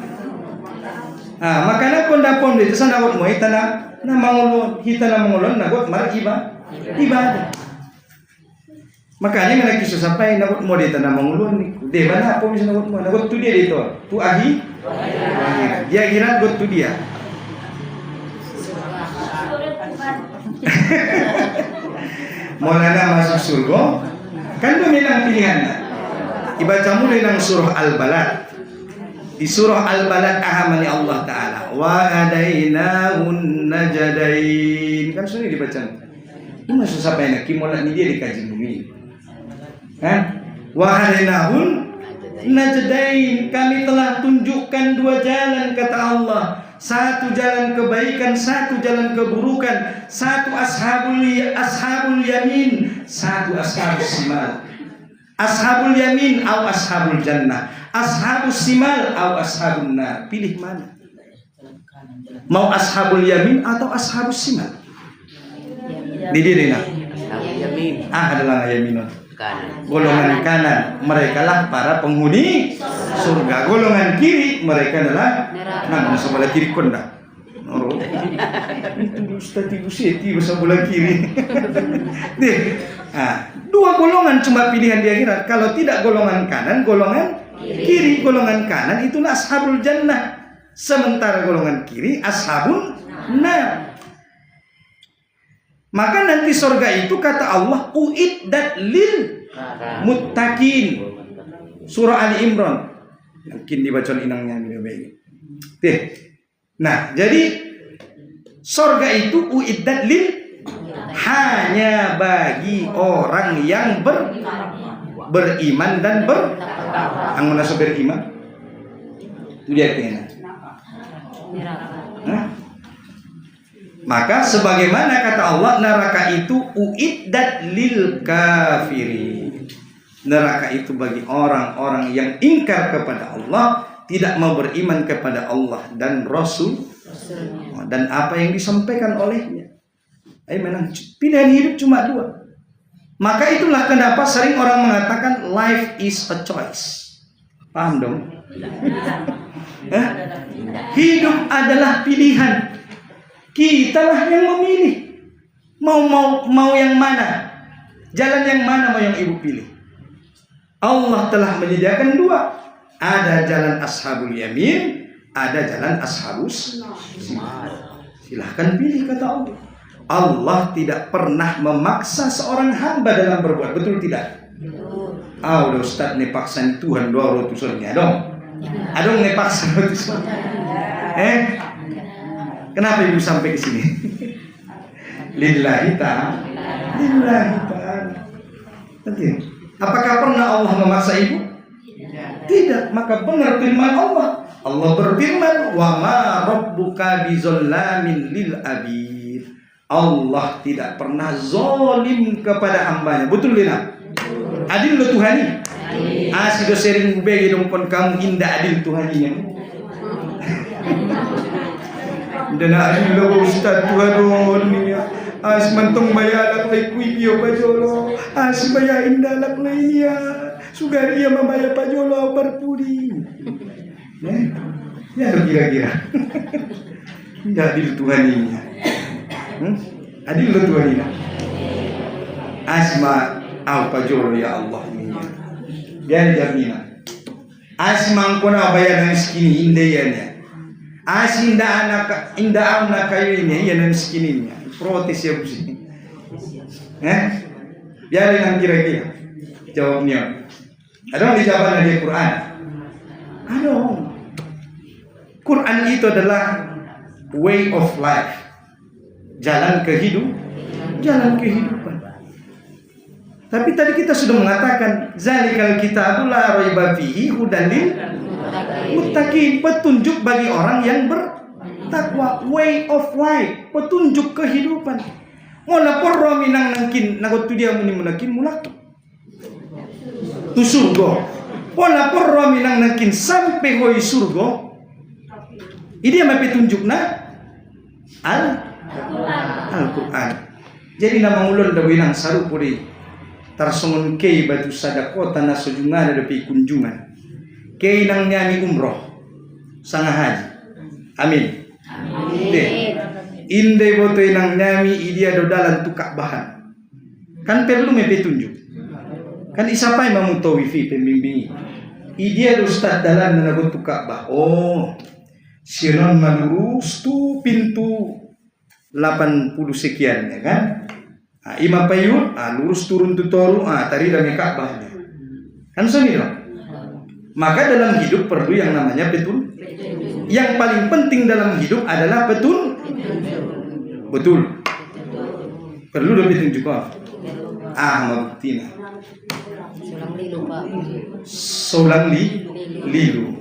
Speaker 3: Makanya pondapon dito sa nagot mo ita na mangulon, kita na mangulon nagot mar ibadah. Makanya mana kisah sampai nakut mo dito na mangulon ni. Di mana apa bisa nakut mo? Nakut tu dia dito. Tu ahi. Dia akhirat got tu dia. Maulana masuk surga. Kan itu memang pilihan. Ibaca mulai nang surah Al-Balad. Di surah Al-Balad ahamani Allah Ta'ala. Wa hadainahun najadain. Kan sudah dibaca. Ini masuk sampai nak kimolat ni dia dikaji bumi. Kan? Wa hadainahun najadain. Kami telah tunjukkan dua jalan kata Allah. Satu jalan kebaikan, satu jalan keburukan. Satu ashabul yamin, satu ashabus simal. Ashabul yamin atau ashabul jannah. Ashabus simal atau ashabun nar. Pilih mana? Mau ashabul yamin atau ashabus simal? Di diri nak?
Speaker 1: Yamin.
Speaker 3: Adalah yaminun.
Speaker 1: Kanan.
Speaker 3: Golongan kanan mereka lah para penghuni surga. Golongan kiri mereka adalah nah sebelah kiri konda. Itu Ustaz Ibu Siti sebelah kiri. Deh, dua golongan cuma pilihan di akhirat. Kalau tidak golongan kanan, golongan kiri. Golongan kanan itulah ashabul jannah. Sementara golongan kiri ashabun nar. Maka nanti surga itu kata Allah uiddat lil muttaqin. Surah Ali Imran. Mungkin dibaca inangnya lebih baik. Nah, jadi surga itu uiddat lil hanya bagi orang yang beriman dan anggun beriman. Itu dia kena. Maka sebagaimana kata Allah, neraka itu uiddat lil kafirin. Neraka itu bagi orang-orang yang ingkar kepada Allah, tidak mau beriman kepada Allah dan Rasul dan apa yang disampaikan olehnya. Memang pilihan hidup cuma dua. Maka itulah kenapa sering orang mengatakan life is a choice. Paham dong? Hidup adalah pilihan. Kitalah yang memilih. Mau yang mana? Jalan yang mana mau yang ibu pilih? Allah telah menyediakan dua. Ada jalan ashabul yamin, ada jalan ashabus simal. Silahkan pilih kata Allah. Allah tidak pernah memaksa seorang hamba dalam berbuat. Betul tidak? Udah Ustaz nih paksa Tuhan doa rotusannya dong. Adong nih paksa rotusan. Kenapa ibu sampai ke sini? Lillahi ta'ala. Lillahi ta'ala. Apakah pernah Allah memaksa ibu? Tidak. Maka benar firman Allah. Allah berfirman, "Wa ma rabbuka bizallamin lil abid." Allah tidak pernah zalim kepada hambanya. Betul tidak? Adil lo Tuhani. Asido sering bagi dong kon kamu indah adil Tuhaninya. Dan adil lo Ustaz Tuhan ni. As mantong bayalak lay kuipio pajolo. As baya indalak layya. Sugaria mamaya pajolo berpudi. Ya kira-kira. Indah adil Tuhaninya. Adil lo Tuhaninya. Asma pajolo ya Allah ini. Biar jaminan. Asma kona bayar miskin indayanya. Indah anak kayu ini ya miskininya. Protes ya busi. Biarin yang kira-kira jawabnya. Ada yang dijawab dari Quran. Ada. Quran itu adalah way of life. Jalan kehidupan. Tapi tadi kita sudah mengatakan zalikal kitabul la raiba fihi hudan lil muttaqin, petunjuk bagi orang yang bertakwa, way of life, petunjuk kehidupan. Mola porro minang nangkin nagot tu dia muni munakin mulak tu surga. Mola porro minang nangkin sampai hoi surga. Ini yang petunjuk na Al-Quran. Jadi nama ulun da winang saru puri tarsongon kei batu sadakota na sojungan ada pi kunjungan. Kei nang nyami umroh sanga haji. Amin. Inde boto nang nyami idia do dalan tukak bahan. Kan perlu me petunjuk. Kan isapai mamutowifi pembimbingi. Dia ustaz dalam na naguntuk Ka'bah. Oh, sinon malurus tu pintu 80 sekian ya kan. Imam payut, lurus turun tu toru, tadi dami Ka'bahnya. Kan gitu. Maka dalam hidup perlu yang namanya betul. Yang paling penting dalam hidup adalah betul. Betul. Perlu lebih tunjuk kok. Mabtina. Solang lilu.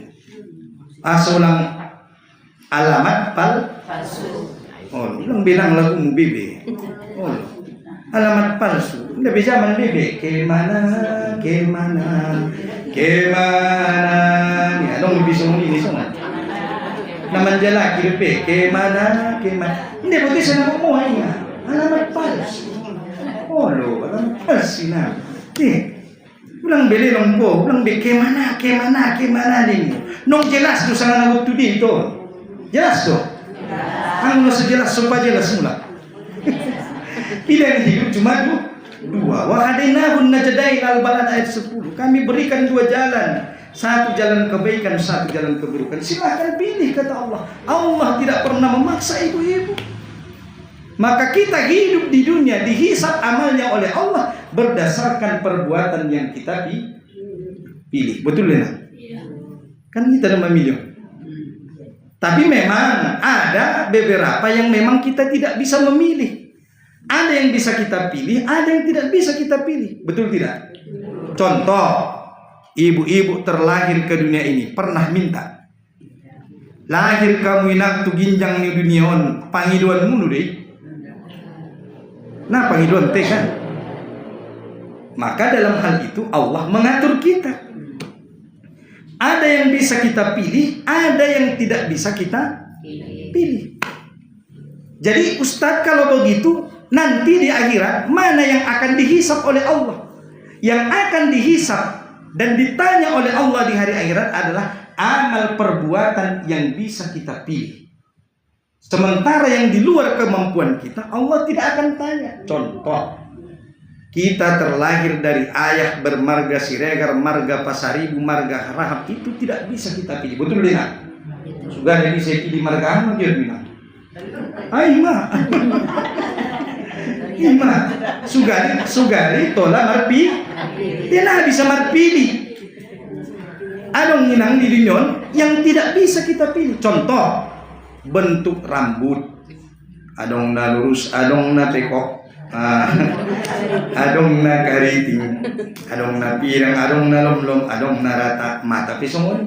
Speaker 3: Solang alamat palsu. Oh, bilang lagu mu bebe. Oh, alamat palsu. Udah zaman bebe. Kemana? Ya, dong bisa ini semua. Naman jala kirpe. Kemana? Hindi pati sa namukuhay nga. Alamat palsu. Oh, lo, alamat palsu na. Ulang beli long po, ulang be kemana nih. Nong jelas do sana nagot tu dito. Jelas do. Ang sejelas supaya jelas mula. Pilihan hidup cuma dua. Wa hadainahun najdain al-balad ayat 10. Kami berikan dua jalan. Satu jalan kebaikan, satu jalan keburukan. Silahkan pilih, kata Allah. Allah tidak pernah memaksa ibu-ibu. Maka kita hidup di dunia dihisab amalnya oleh Allah berdasarkan perbuatan yang kita pilih. Betul ya? Kan kita ada memilih. Tapi memang ada beberapa yang memang kita tidak bisa memilih. Ada yang bisa kita pilih, ada yang tidak bisa kita pilih. Betul tidak? Contoh, ibu-ibu terlahir ke dunia ini pernah minta, lahir kamu inak tu ginjang ni duniaon pangiduan mulu deh. Nah pangiduan teh kan. Maka dalam hal itu Allah mengatur kita. Ada yang bisa kita pilih, ada yang tidak bisa kita pilih. Jadi Ustadz kalau begitu nanti di akhirat mana yang akan dihisap oleh Allah? Yang akan dihisap dan ditanya oleh Allah di hari akhirat adalah amal perbuatan yang bisa kita pilih. Sementara yang di luar kemampuan kita Allah tidak akan tanya. Contoh, kita terlahir dari ayah bermarga Siregar, marga Pasaribu, marga Rahab, itu tidak bisa kita pilih. Betul tidak? Sudah jadi saya pilih marga apa dia bilang? Ima sugari tola marpi. Tidak bisa marpilih. Adong inang di dunia yang tidak bisa kita pilih. Contoh, bentuk rambut. Adong na lurus, adong na tekok. Adong na kariting, adong na pirang, adong na lomlom, adong na rata mata. Pisong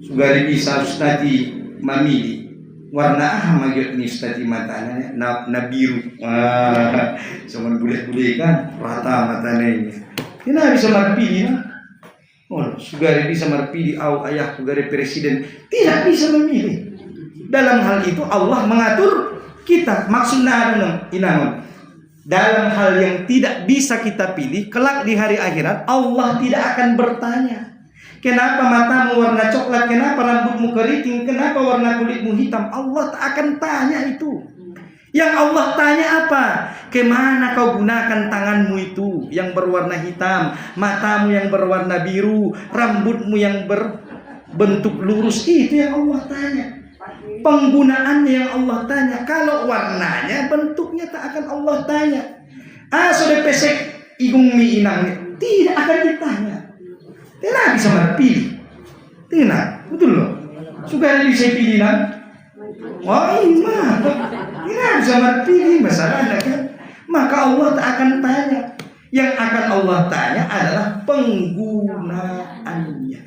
Speaker 3: sugari bisa ustati mamili warna magyot ni ustati matanya na biru. Semua boleh kan rata matanya ini. Tidak bisa marpili na. Oh, sugari bisa marpili au ayah sugari presiden tidak bisa memilih. Dalam hal itu Allah mengatur kita. Maksudnya inanon dalam hal yang tidak bisa kita pilih, kelak di hari akhirat Allah tidak akan bertanya, kenapa matamu warna coklat, kenapa rambutmu keriting, kenapa warna kulitmu hitam. Allah tak akan tanya itu. Yang Allah tanya apa? Kemana kau gunakan tanganmu itu yang berwarna hitam, matamu yang berwarna biru, rambutmu yang berbentuk lurus. Itu yang Allah tanya. Penggunaannya yang Allah tanya. Kalau warnanya, bentuknya tak akan Allah tanya. Sudah pesek igung mi inang, tidak akan ditanya. Tidak bisa berpilih. Tidak, betul loh. Sudah bisa pilih nang. Wah ima, tidak bisa berpilih masalahnya kan. Maka Allah tak akan tanya. Yang akan Allah tanya adalah penggunaannya.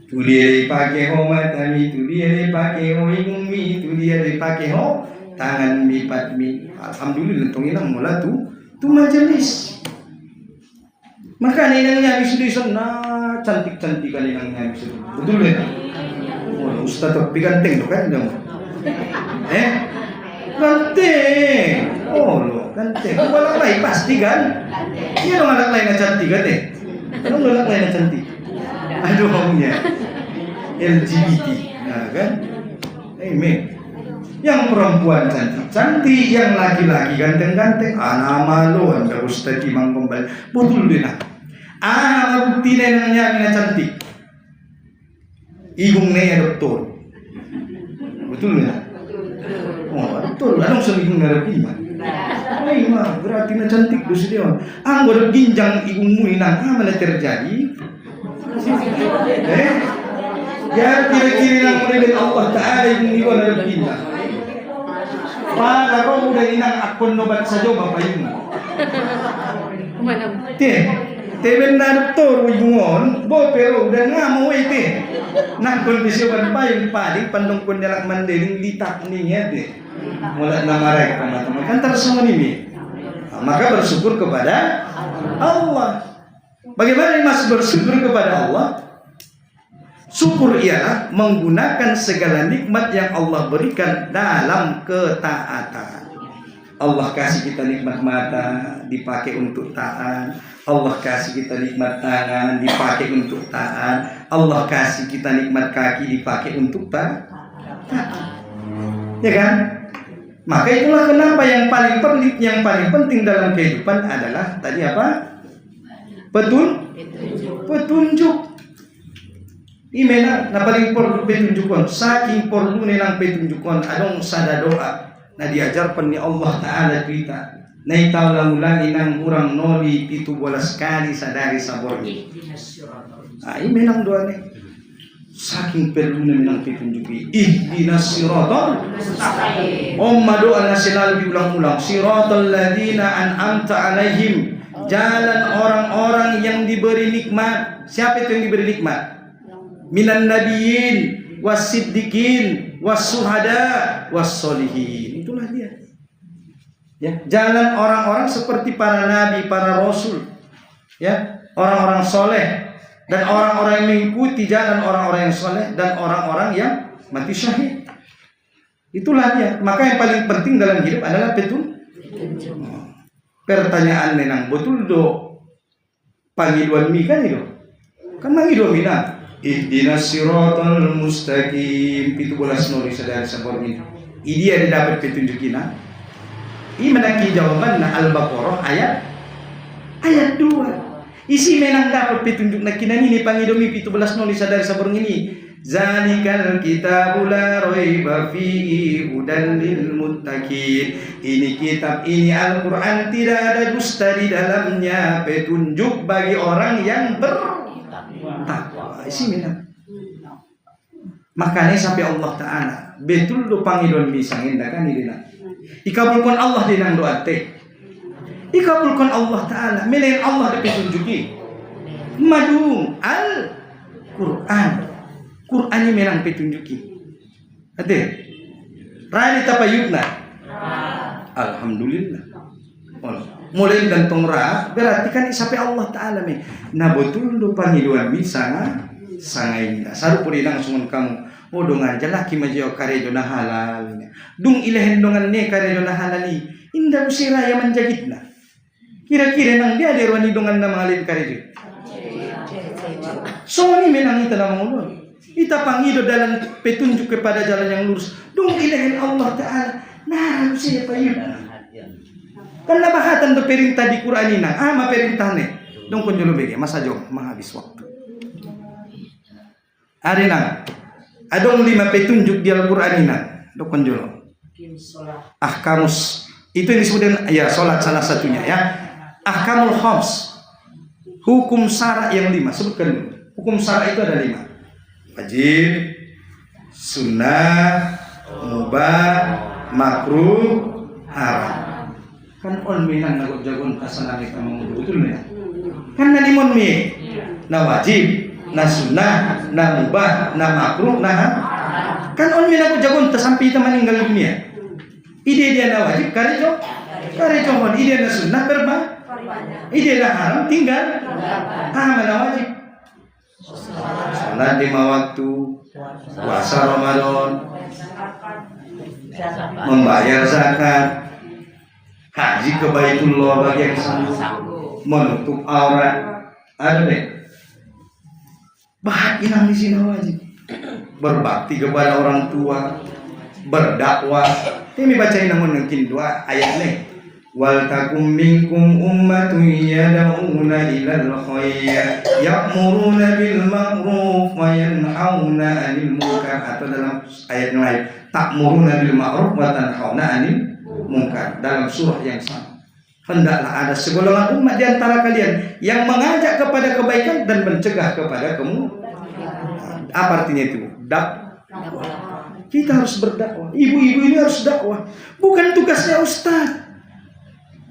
Speaker 3: Tu dia dipakai ho matami, tu dia dipakai ho ingumi, tu dia dipakai ho tangan mi patmi. Alhamdulillah tongin mula tu majelis. Maka ninangnya habis di sana cantik-cantik kan ninangnya habis itu. Betul ya? Oh, Ustaz tapi ganteng tuh kan dong. Ganteng. Oh lo ganteng. Kalau lain pasti kan? Iya dong anak lain yang cantik kan deh. Kalau anak lain yang cantik. Aduh omnya LGBT, nah kan? Men, yang perempuan cantik-cantik, yang laki-laki ganteng-ganteng. Nama lo anda Ustaz Imam Pembal. Betul dia. Bukti nenangnya cantik. Igung ne doktor. Betul ya? Oh, betul. Anong sa igung narapiman? Ay, ma, berarti na cantik doon si Dewan. Ang walang ginjang igung mo inang mana terjadi? Ya, kira-kira lang mo rin Allah Ta'ala igung iwan na ginjang. Para ko mo rin inang akon nobat sa Diyo, mapayun. Temen na doktor, igungon, bo, pero udah nga mo ite. Nang kondisyon pa yung paling pandungkon niya lang mandiling litak niya deh. Mula na maray teman-teman kan tersemua ini. Maka bersyukur kepada Allah. Bagaimana mas bersyukur kepada Allah? Syukur ialah menggunakan segala nikmat yang Allah berikan dalam ketaatan. Allah kasih kita nikmat mata, dipakai untuk taat. Allah kasih kita nikmat tangan, dipakai untuk taat. Allah kasih kita nikmat kaki, dipakai untuk taat. Ya kan? Maka itulah kenapa yang paling penting dalam kehidupan adalah tadi apa? Petunjuk. Imena na paling perlu petunjukon. Saking perlu nilang petunjukon adong sada doa. Na diajarkan ni Allah Ta'ala kita. Na itaulang-ulangi ng urang noli 17 kali sadari sa borgi. Imenang doa ni. Saking perlu nilang petunjuki. Ihdinas siratal mustaqim. Doa na selalu diulang-ulang. Siratal ladina an'amta alaihim. Jalan orang-orang yang diberi nikmat. Siapa itu yang diberi nikmat? Minan nabiyyin was-siddiqin was-suhada was-solihin. Itulah dia. Ya, jalan orang-orang seperti para nabi, para rasul. Ya, orang-orang soleh dan orang-orang yang mengikuti jalan orang-orang yang soleh dan orang-orang yang mati syahid. Itulah dia. Maka yang paling penting dalam hidup adalah petunjuk. Pertanyaan menang betul do panggiluan mi kan itu? Kan manggiluan mi na. Ihdinas siratal mustaqim 17 nuri sadari sabor ini. Ini ada dapat petunjukina. Ini menaki jawaban na Al-Baqarah ayat 2. Isi menang dapat petunjuk na kinani ni pangidomi 17 nuri sadari sabor ini. Zalikal kitabul la raiba fihi hudan lil muttaqin. Ini kitab ini Al-Qur'an tidak ada dusta di dalamnya, petunjuk bagi orang yang bertakwa. Isi minat. Makanya sampai Allah Ta'ala betul do pangidon bisa ngendakan ini nak. Ikabulkan Allah dinang doa teh. Ikabulkan Allah Ta'ala. Melain Allah dipetunjuki. Madung Al-Qur'an. Quran ini memang petunjuki. Ate. Rani tapayudna. Alhamdulillah. Mulai gantong ra berarti kan sampai Allah Ta'ala me. Na betul do pangiduan bisa sangai. Saru puri langsung kamu. Dongan jalaki majo karejo na halal. Dung ilahen dongan ne karejo na halali. Indah usira ya menjagitna. Kira-kira nang dia ada wani dongan na mangalin karejo. So ni menang ita na mangulun. Kita pangido dalam petunjuk kepada jalan yang lurus. Dung ilahin Allah Ta'ala. Nah, siapa yun? Kan nabahatan do perintah di Quran ini. Ma perintah ne. Dung kunjolo bege. Masa jom. Habis waktu. Ada nang. Adong 5 petunjuk di Al-Quran ini. Dung kunjolo. Ahkamus. Itu yang disebutkan. Ya, sholat salah satunya ya. Ahkamul khams. Hukum syara yang 5. Sebutkan dulu. Hukum syara itu ada 5. Wajib, sunnah, mubah, makruh, haram. Kan on minang nagot jagon kasanami kamu betul ya? Kan na limon mi. Na wajib, na sunnah, na mubah, na makruh, na haram. Kan on minang nagot jagon tasampi ta meninggal dunia. Ide dia na wajib karejo hon ide na sunnah berba. Ide na haram tinggal. Mana wajib? Salat 5 waktu, puasa Ramadan, membayar zakat, haji ke Baitullah bagi yang sanggup, menutup aurat, ada deh. Bahagia di sini wajib, berbakti kepada orang tua, berdakwah. Ini bacain namun mungkin dua ayat nih. Wal takum minkum ummatun yad'una ilal khair ya'muruna bil ma'ruf wa yanhauna 'anil munkar, atau dalam ayat yang lain ta'muruna bil ma'ruf wa tanhauna 'anil munkar, dalam surah yang sama. Hendaklah ada segolongan umat di antara kalian yang mengajak kepada kebaikan dan mencegah kepada kemungkaran. Apa artinya itu? Kita harus berdakwah. Ibu-ibu ini harus dakwah. Bukan tugasnya ustaz.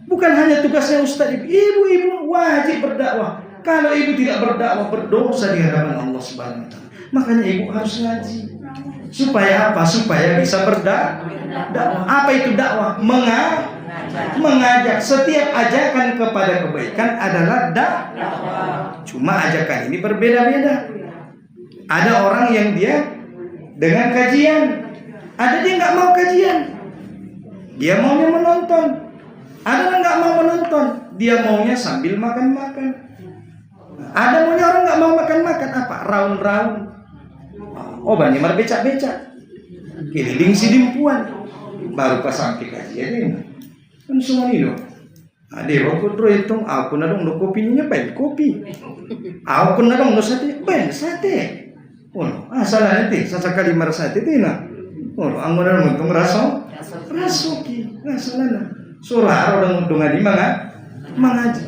Speaker 3: Bukan hanya tugasnya ustaz. Ibu-ibu wajib berdakwah. Kalau ibu tidak berdakwah, berdosa di hadapan Allah Subhanahu wa taala. Makanya ibu harus ngaji. Supaya apa? Supaya bisa berdakwah. Apa itu dakwah? Mengajak. Setiap ajakan kepada kebaikan adalah dakwah. Cuma ajakan ini berbeda-beda. Ada orang yang dia dengan kajian, ada dia nggak mau kajian, dia maunya menonton. Ada yang nggak mau menonton, dia maunya sambil makan-makan. Ada maunya orang nggak mau makan-makan, apa? Raun-raun. Oh, banyak mar becak-becak, keliling si dimpuan, baru pas sampai kajian ini. Kan semua ini loh. Ada aku tuh hitung, aku nadong do kopinya pen kopi, aku nadong do sate pen sate. Oh, salah nanti, sesekali merasa tina. Oh, anggonan untuk merasa, rasuki, salah na. Surah orang untuk ngadi mengaji.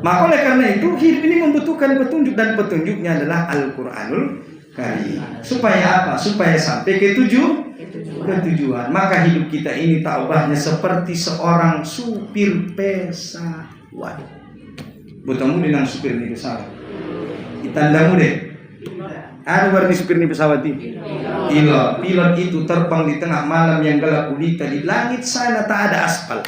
Speaker 3: Maka oleh karena itu hidup ini membutuhkan petunjuk, dan petunjuknya adalah Al-Quranul Karim. Supaya apa? Supaya sampai ke tujuan. Maka hidup kita ini tak ubahnya seperti seorang supir pesawat. Butamu dinang supir ni pesawat. Itandamu deh. Ada warna supir ni pesawat ini. Pilot itu terbang di tengah malam yang gelap gulita, di langit sana tak ada aspal.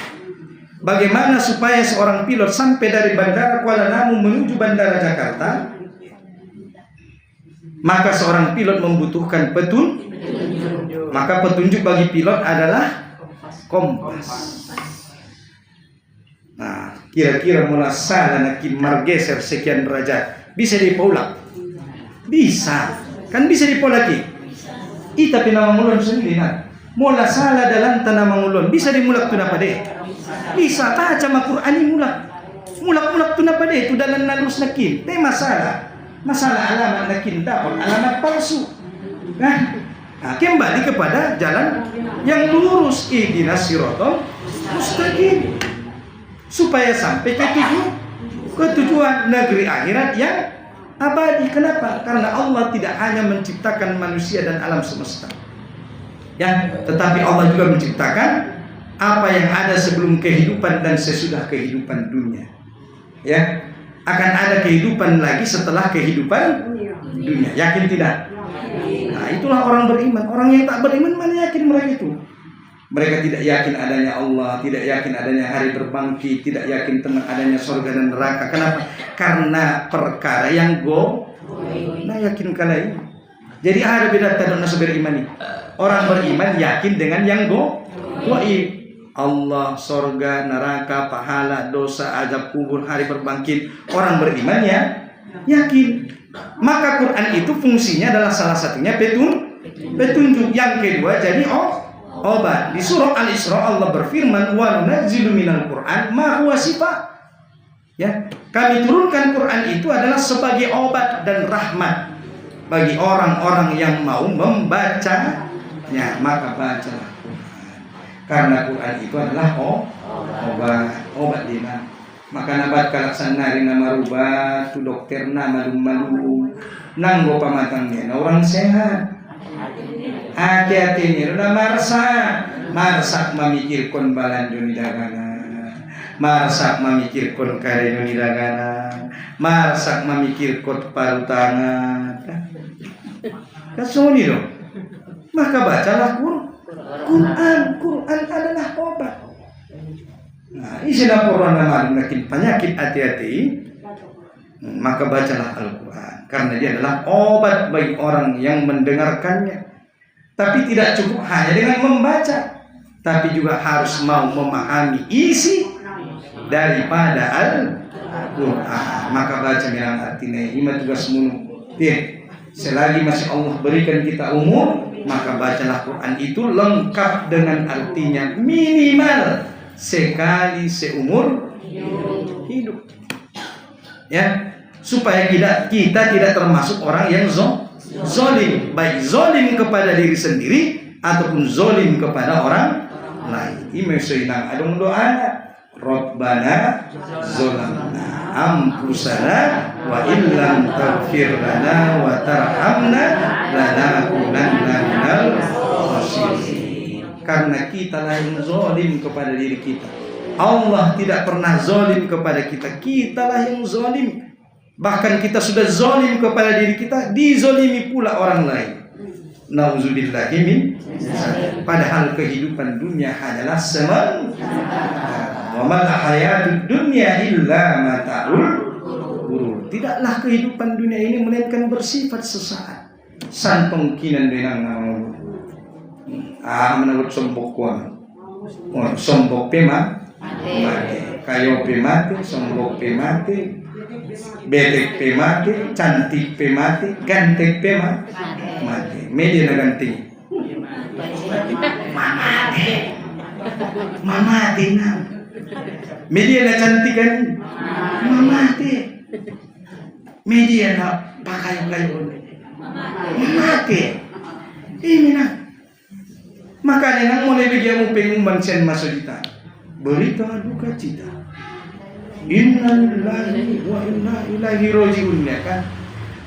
Speaker 3: Bagaimana supaya seorang pilot sampai dari Bandara Kuala Namu menuju Bandara Jakarta? Maka seorang pilot membutuhkan petunjuk. Maka petunjuk bagi pilot adalah kompas. Nah, kira-kira mula salah nak margeser sekian derajat, bisa dipaulah. Bisa, kan bisa dipaulah ki. Ita pinama mulon sendiri nak. Mula salah dalam tanah mangulon, bisa dimulak tu napa deh? Bisa, tak cuma Quran ini mulak tu napa deh? Tu dalam nalus nakin. Tapi masalah alamat nakin dapat alamat palsu. Nah, kembali kepada jalan yang lurus, ihdinas siratal mustaqim, supaya sampai ke tujuan negeri akhirat yang abadi. Kenapa? Karena Allah tidak hanya menciptakan manusia dan alam semesta, ya, tetapi Allah juga menciptakan apa yang ada sebelum kehidupan dan sesudah kehidupan dunia. Ya, akan ada kehidupan lagi setelah kehidupan dunia. Yakin tidak? Nah, itulah orang beriman. Orang yang tak beriman mana yakin mereka itu? Mereka tidak yakin adanya Allah, tidak yakin adanya hari berbangkit, tidak yakin tentang adanya surga dan neraka. Kenapa? Karena perkara yang nah yakin kalian. Jadi ada beda tadon nasa beriman ini. Orang beriman yakin dengan yang goib. Allah, surga, neraka, pahala, dosa, azab kubur, hari berbangkit. Orang beriman ya yakin. Maka Quran itu fungsinya adalah salah satunya petunjuk. Yang kedua jadi obat. Di surah Al-Isra Allah berfirman, wa nunazzilu minal Qur'an ma huwa sifaa. Ya, kami turunkan Quran itu adalah sebagai obat dan rahmat bagi orang-orang yang mau membacanya. Maka bacalah Quran. Karena Quran itu adalah obat dina. Maka nabat kalaksan nari nama rubah tu dokter nama malum nanggo pamatangnya orang sehat. Hati-hati ni udah marsak memikirkan balanjo ni dagana, marsak memikirkan kareno ni dagana, marsak memikirkan parutangan. Kasoni dong. Maka bacalah Quran adalah obat. Nah, isilah Quran nama makin penyakit hati-hati. Maka bacalah Al-Quran, karena dia adalah obat bagi orang yang mendengarkannya. Tapi tidak cukup hanya dengan membaca, tapi juga harus mau memahami isi daripada Al-Quran. Maka baca mirang artinya ima tugas munu. Selagi masih Allah berikan kita umur, maka bacalah Quran itu lengkap dengan artinya, minimal sekali seumur hidup. Ya, supaya kita tidak termasuk orang yang zolim, baik zolim kepada diri sendiri ataupun zolim kepada orang lain. Ini seinang adung doa, Rabbana zolamna anfusana wa illam taghfir lana wa tarhamna lanakunanna minal khasirin. Karena kita lah yang zolim kepada diri kita. Allah tidak pernah zolim kepada kita. Kitalah yang zolim. Bahkan kita sudah zolim kepada diri kita, dizolimi pula orang lain. Nauzubillahi min. Padahal kehidupan dunia hanyalah sementara. Wa mal hayatud dunya illa mata'ul ghurur. Tidaklah kehidupan dunia ini melainkan bersifat sesaat. Santong kinan denang menurut sombok kuan. Sombok pema mati. Kayo pemati, sombok pemati. Betek pemati, cantik pemati, ganteng pemati. Media na ganting. Mamati na. Media na cantik kan? Mamati. Media na pakayo-kayo. Mamati. Ini na. Makanya nang mulai bigyan mo pengumban siyan masulita. Berita duka cita. Innalillahi wa inna ilaihi raji'un, ya kan?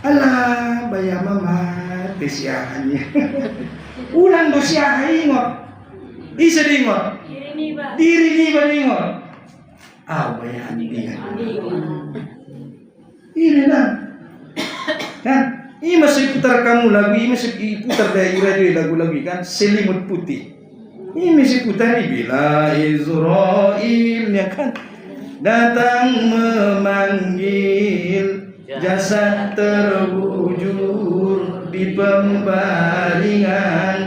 Speaker 3: Alah, bayar mama desiahannya. Ulang dosiah ingot. Isa ingot. Diri ni ba ingot? Bayar dia. Ini lah. Kan? Ini masih putar kamu lagu, ini masih putar dari radio lagu-lagu kan? Selimut putih. Ini masih putar ni bila Israel, ya kan? Datang memanggil, jasad terbujur di pembaringan,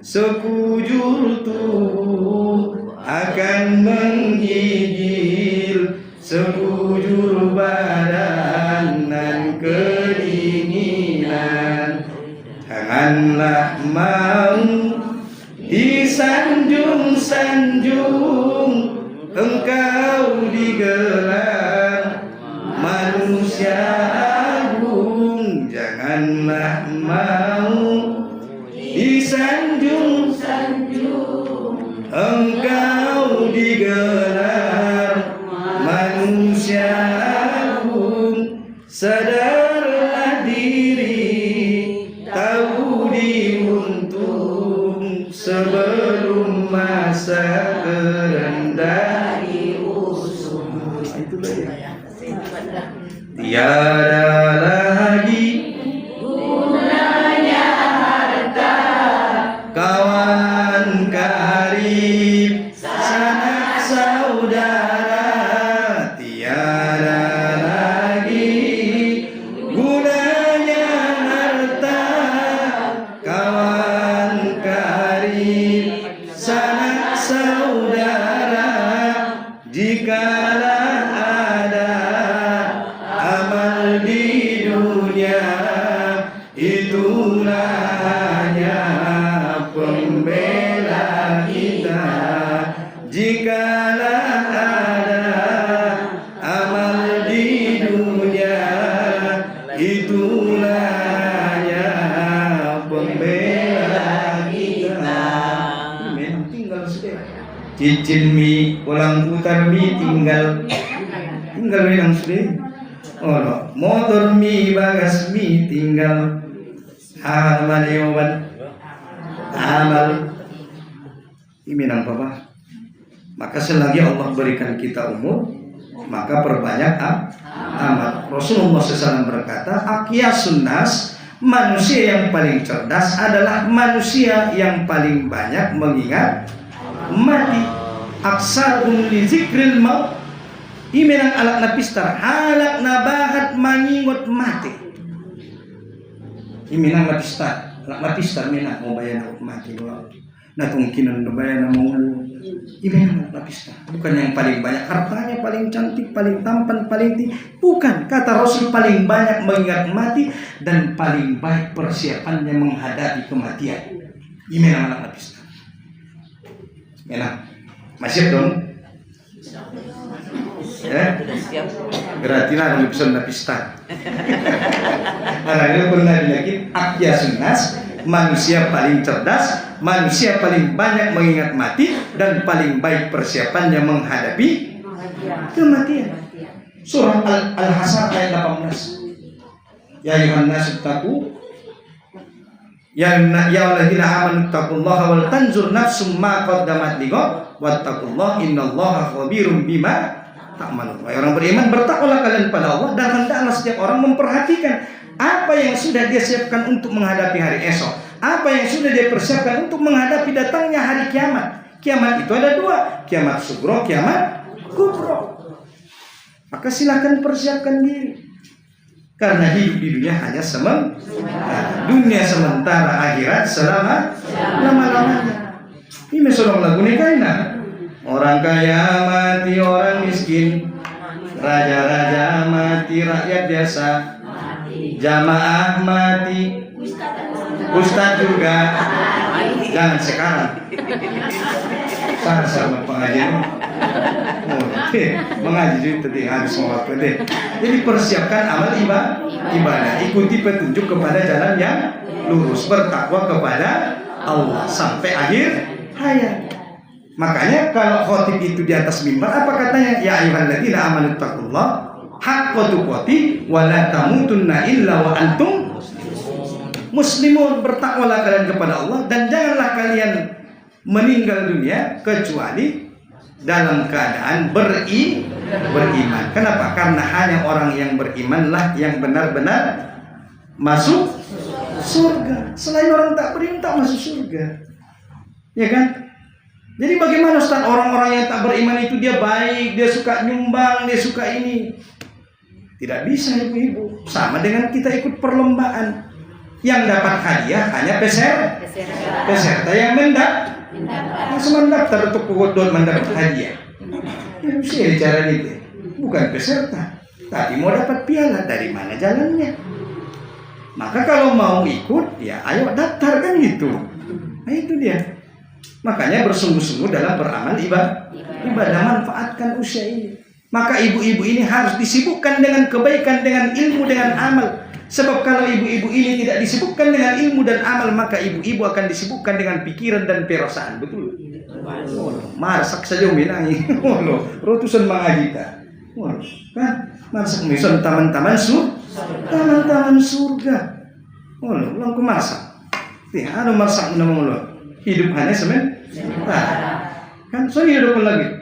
Speaker 3: sekujur tubuh akan menggigil, sekujur badan dan kedinginan. Janganlah mau disanjung-sanjung, engkau digelar manusia agung. Janganlah mau disanjung-sanjung, engkau digelar manusia agung. Sadarlah diri, tahu diuntung sebelum masa terendah. Tiada lagi gunanya harta, kawan karib, sanak saudara. Tiada lagi gunanya harta, kawan karib, sanak saudara. Jikalau di dunia itulah hanya pembela kita. Jikalau ada amal di dunia itulah hanya pembela kita. Memang tinggal sudah cicin mi pulang putar mi tinggal memang sudah. Oh, motor mi bagas mi tinggal amal yoban amal ini nang papa. Maka selagi Allah berikan kita umur, maka perbanyak amal. Rasulullah SAW berkata, aqyasun nas, manusia yang paling cerdas adalah manusia yang paling banyak mengingat mati. Aksarum li zikril maut, imenang alak na pistar, halak na bahat mangingot mati. Imenang na pistar, alak na pistar menang mau bayan mati doang. Natungkinan bayar nama ini lapis bukan yang paling banyak hartanya, paling cantik, paling tampan, paling tinggi. Bukan, kata Rasul paling banyak mengingat mati dan paling baik persiapannya menghadapi kematian. Ini nama lapis. Enak, masih dong. Ya, berarti lah pesan lapista. Karena pernah diyakin akyasun nas, manusia paling cerdas, manusia paling banyak mengingat mati dan paling baik persiapannya menghadapi kematian. Surah Al-Hasan ayat 18. Ya ayuhan nasu taqu ya alladzina amanu taqullaha wal tanzur nafsum ma qaddamat lighad wattaqullaha innallaha khabirum bima ta'malun. Wahai orang beriman, bertakwalah kalian pada Allah dan hendaklah setiap orang memperhatikan apa yang sudah dia siapkan untuk menghadapi hari esok, apa yang sudah dia persiapkan untuk menghadapi datangnya hari kiamat. Kiamat itu ada dua, kiamat sugro, kiamat kubro. Maka silakan persiapkan diri. Karena hidup di dunia hanya sementara. Dunia sementara, akhirat selama-lamanya. Ini seorang lagu nikahnya. Orang kaya mati, orang miskin, raja-raja mati, rakyat biasa, jamaah mati, ustadz juga. Jangan sekarang. Sama pengajian. Mengaji juga tadi habis semua waktu deh. Jadi persiapkan amal ibadah, ikuti petunjuk kepada jalan yang lurus, bertakwa kepada Allah sampai akhir hayat. Makanya kalau khotib itu di atas mimbar apa katanya? Ya ayyuhalladzina amanu taqullaha haqqa tuqatih wa la tamutunna illa wa antum muslimun. Bertakwalah kalian kepada Allah dan janganlah kalian meninggal dunia kecuali dalam keadaan beriman. Kenapa? Karena hanya orang yang berimanlah yang benar-benar masuk surga. Selain orang tak beriman tak masuk surga. Ya kan? Jadi bagaimana Ustaz, orang-orang yang tak beriman itu dia baik, dia suka nyumbang, dia suka ini. Tidak bisa ibu-ibu. Sama dengan kita ikut perlombaan. Yang dapat hadiah hanya peserta yang mendaftar untuk kodon mendapat hadiah. Ya mesti cara itu. Bukan peserta, tapi mau dapat piala, dari mana jalannya? Maka kalau mau ikut, ya ayo daftar kan gitu. Nah itu dia. Makanya bersungguh-sungguh dalam beramal ibadah, manfaatkan usia ini. Maka ibu-ibu ini harus disibukkan dengan kebaikan, dengan ilmu, dengan amal. Sebab kalau ibu-ibu ini tidak disibukkan dengan ilmu dan amal, maka ibu-ibu akan disibukkan dengan pikiran dan perasaan. Betul? Marsak saja minangi. Rotusan mangajita. Kan? Marsak mison taman-taman surga. Lang ku marsak. Ada marsak nama lo. Hidup hanya sementara. Kan so hidup lagi.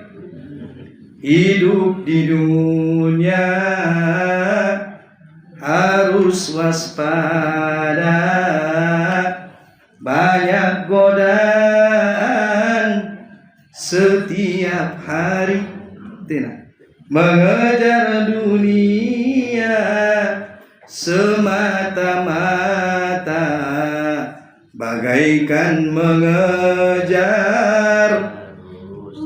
Speaker 3: Hidup di dunia harus waspada, banyak godaan setiap hari. Mengejar dunia semata-mata bagaikan mengejar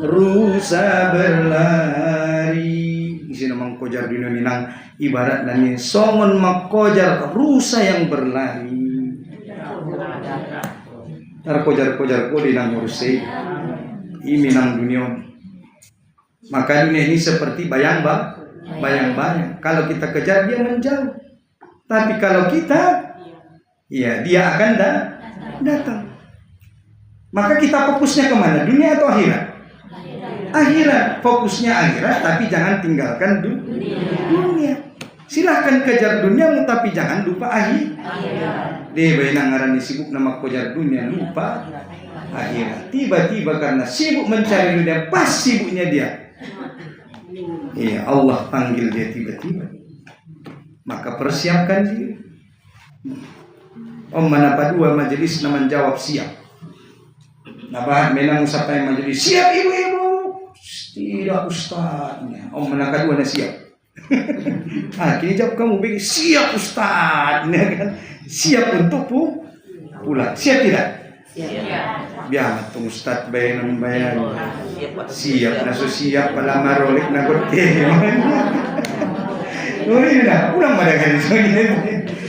Speaker 3: rusa berlari. Isi nama kojar dunia minang ibarat nani songon makojar rusa yang berlari. Tar kojar-kojar ko di nang urusai ini nang dunia. Maka dunia ini seperti bayang-bayang. Kalau kita kejar dia menjauh. Tapi kalau kita, ya dia akan datang. Maka kita fokusnya kemana? Dunia atau akhirat? Akhirat. Fokusnya akhirat, tapi jangan tinggalkan dunia. Silahkan kejar dunia, tapi jangan lupa akhirat. Dia bayangan sibuk nama kejar dunia, lupa akhirat. Tiba-tiba karena sibuk mencari dunia, pas sibuknya dia. Iya, Allah panggil dia tiba-tiba. Maka persiapkan diri. Manapa dua majelis nama jawab siap. Napa menang sampai majelis siap ibu-ibu. Tidak ustaznya. Manapa dua siap. Kini jawab kamu begini siap ustaz, kan? Siap untuk pulang. Siap tidak? Biar tuh Ustaz bayaran siap na siap pala marolik na gote. Oh iya, kurang pada kali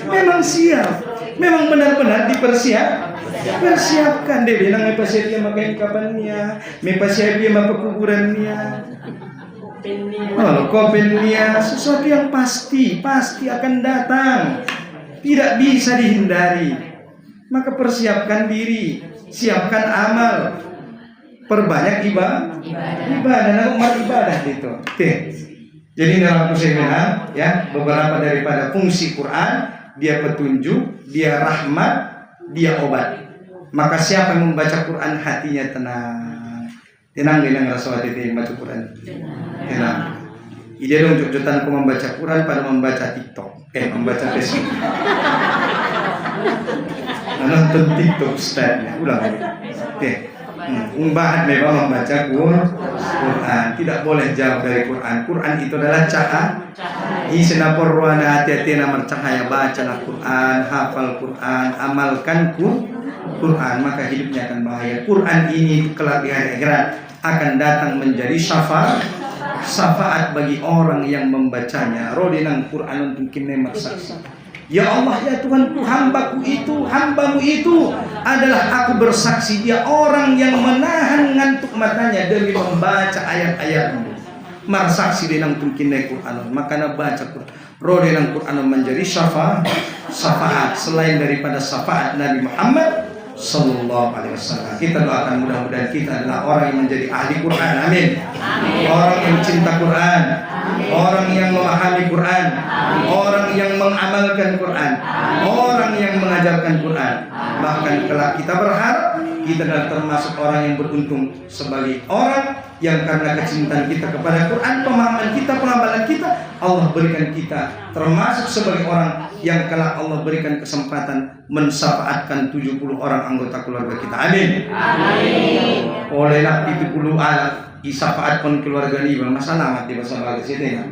Speaker 3: memang siap, memang benar-benar dipersiapkan deh. Bilang may pasiap dia makain kapannya, may pasiap dia mapakuburannya. Oh, kopennya sesuatu yang pasti akan datang, tidak bisa dihindari. Maka persiapkan diri, siapkan amal, perbanyak ibadah, ibadah itu. Oke. Jadi dalam kusemenan ya, beberapa daripada fungsi Quran, dia petunjuk, dia rahmat, dia obat. Maka siapa yang membaca Quran hatinya tenang dengan rasawati yang membaca Quran. Tenang. Ide dong jojotan ku membaca Quran pada membaca TikTok, membaca Facebook. Nonton TikTok Ustaznya, ulang lagi. Oke. Umbahan memang membaca Quran, tidak boleh jauh dari Quran. Quran itu adalah cahaya. Isinapor ruana hati-hati nama cahaya, bacalah Quran, hafal Quran, amalkan Quran, maka hidupnya akan bahagia. Quran ini kelak di hari akhirat akan datang menjadi syafaat bagi orang yang membacanya. Rodinang Quran untuk kini saksi. Ya Allah, ya Tuhanku, hambamu itu adalah aku bersaksi, dia orang yang menahan ngantuk matanya demi membaca ayat-ayatmu. Marsaksi dengan tumkinai Quran, maka nak baca Quran. Roh dengan Quran menjadi syafaat selain daripada syafaat Nabi Muhammad Sallallahu Alaihi Wasallam. Kita doakan mudah-mudahan kita adalah orang yang menjadi ahli Quran. Amin. Orang yang cinta Quran, orang yang memahami Quran, orang yang mengamalkan Quran, orang yang mengajarkan Quran. Bahkan kelak kita berharap kita adalah termasuk orang yang beruntung sebagai orang yang karena kecintaan kita kepada Quran, pemahaman kita, pengamalan kita, Allah berikan kita termasuk sebagai orang yang kelak Allah berikan kesempatan mensyafaatkan 70 orang anggota keluarga kita. Amin. Amin. Oleh nak 70 alat isafaat pun keluarga ini masalah mati bersama sini ya.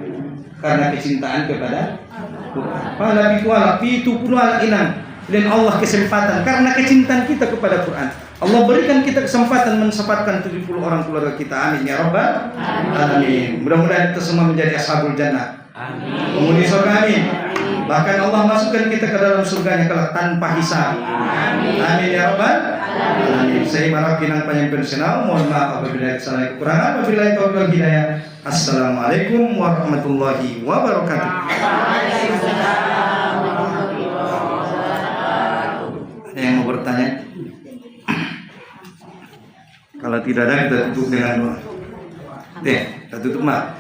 Speaker 3: Karena kecintaan kepada Quran. Pada itu 70 alat inang dan Allah kesempatan karena kecintaan kita kepada Quran. Allah berikan kita kesempatan mensyafaatkan 70 orang keluarga kita. Amin ya rabbal alamin. Mudah-mudahan kita semua menjadi ashabul jannah. Amin. Penghuni surga, amin. Bahkan Allah masukkan kita ke dalam surganya kelak tanpa hisab. Amin. Amin ya rabbal alamin. Saya marah kinang penyampaian senau. Mohon maaf apabila kesalahan kekurangan. Wabillahi taufiq wal hidayah. Assalamualaikum warahmatullahi wabarakatuh. Ada yang mau bertanya? Kalau tidak ada kita tutup dengan doa. Kita tutup mak.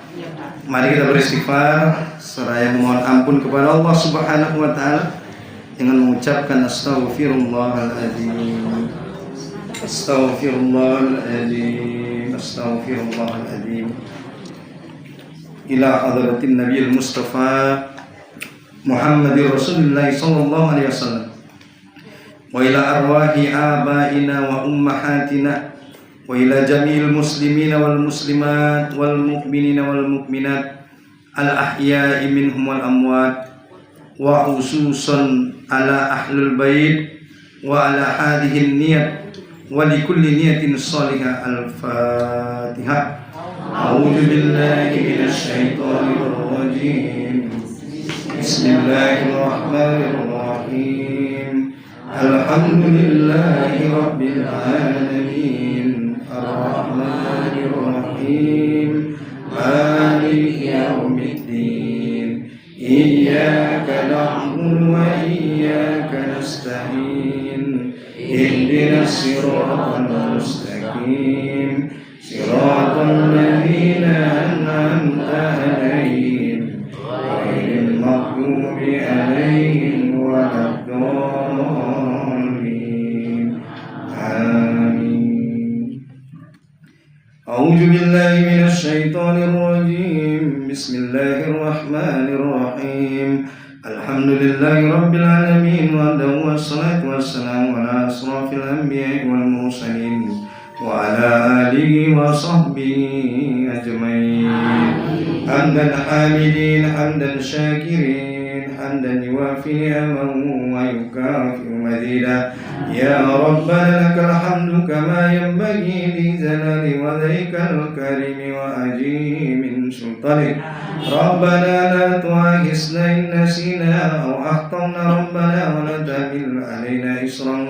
Speaker 3: Mari kita beristighfar seraya memohon ampun kepada Allah Subhanahu wa taala dengan mengucapkan astaghfirullahaladzim. Astaghfirullahaladzim. Astaghfirullahaladzim. Ila hadratin Nabiyil Mustafa Muhammadir Rasulullah sallallahu alaihi wasallam. Wa ila arwahi abaina wa ummahatina wa ila jamil muslimina wal muslimat wal mu'minina wal mu'minat al ahya'i minhum wal amwat wa khususan ala ahlul bait wa ala hadhihi niyat wa li kulli niyatin salihah. Al-Fatihah. A'udzu billahi minasy syaithanir rajim. Bismillahirrahmanirrahim. Alhamdulillahi rabbil alamin. Ar-Rahmanir-Rahim. Maliki yaumiddin. Iyyaka na'budu wa iyyaka nasta'in. Ihdinas siratal mustaqim. Siratal ladzina an'amta 'alaihim ghairil maghdubi 'alaihim waladdallin. Amin. A'udzu billahi minasy syaithanir rajim. Bismillahirrahmanir rahim. Alhamdulillahi rabbil alamin wa wassalatu wassalamu ala asrafil anbiya'i wal mursalin wa ala alihi wa sahbihi ajmain. حمدا حامدين حمدا شاكرين حمدا يوافي نعمه ويكافئ مزيدا يا ربنا لك الحمد كما ينبغي لجلال وجهك الكريم وعظيم سلطانك ربنا لا تؤاخذنا إن نسينا أو أخطأنا ربنا ولا تحمل علينا إصرا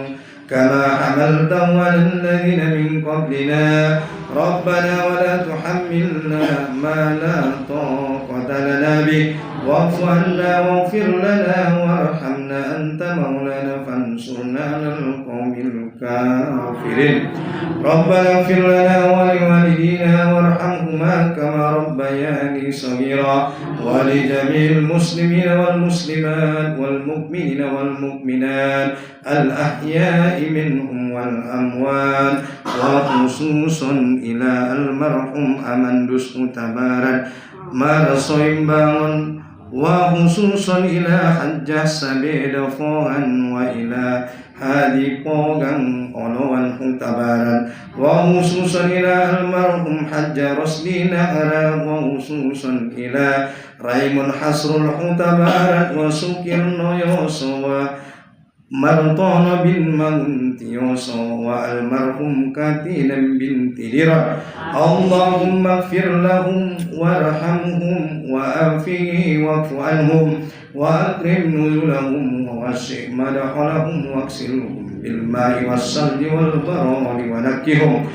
Speaker 3: كما حملته على الذين من قبلنا ربنا ولا تحملنا ما لا طاقة لنا به واعف عنا واغفر لنا وارحمنا أنت مولانا فانصرنا على القوم الكافرين ربنا اغفر لنا ولوالدينا وارحمهما كما ربياني صغيرا ولجميع المسلمين والمسلمات والمؤمنين والمؤمنات الأحياء منهم والأموات وخصوصا إلى المرحوم Amandus Utabarat Marasoim Bangun وخصوصا إلى حجة سبيد فوهن وإلى هادي قوغن أولوان Utabarat وخصوصا إلى المرحوم حج رسلي نهرا وخصوصا إلى ريمون حسر Utabarat وسكرن يوسوا مرطان بن منتيوس والمرحوم كاتلا بنت درع اللهم اغفر لهم وارحمهم وآفه واعف عنهم وأكرم نزلهم ووسع مدخلهم واغسلهم بالماء والثلج والبراد ونكهم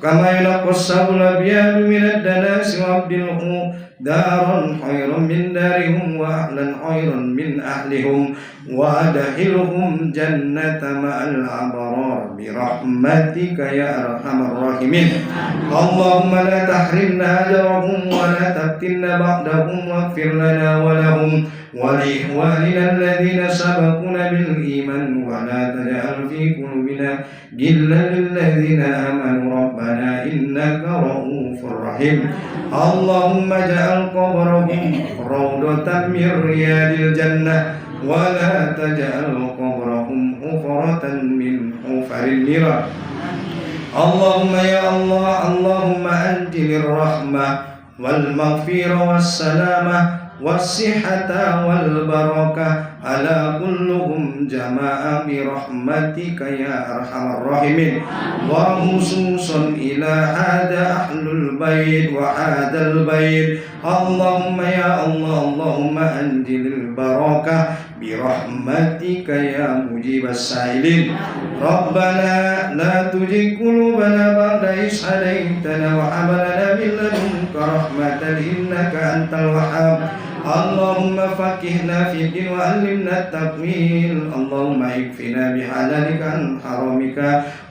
Speaker 3: كما يلقى الثوب الأبيض من الدناس وأبدله دارا خيرا من دارهم وأهلا خيرا من أهلهم وأدخلهم جنة مع الأبرار برحمتك يا أرحم الراحمين اللهم لا تحرمنا أجرهم ولا تفتنا بعدهم واغفر لنا ولهم ولإخواننا الذين سبقونا بالإيمان ولا تجعل في قلوبنا غلا للذين آمنوا ربنا إنك رؤوف رحيم اللهم اجعل قبرهم روضة من رياض الجنة ولا تجعل قبرهم حفرة من حفر النيران اللهم يا الله اللهم أنزل الرحمة والمغفرة والسلامة والصحة والبركة على كلهم جماعة برحمتك يا أرحم الراحمين وخصوصا إلى هذا أهل البيت وهذا البيت اللهم يا الله اللهم أنزل البركة برحمتك يا مجيب السائلين ربنا لا تزغ قلوبنا بعد إذ هديتنا وهب لنا من لدنك رحمة إنك أنت الوهاب اللهم فقهنا في الدين وعلمنا التأويل اللهم اكفنا بحلالك عن حرامك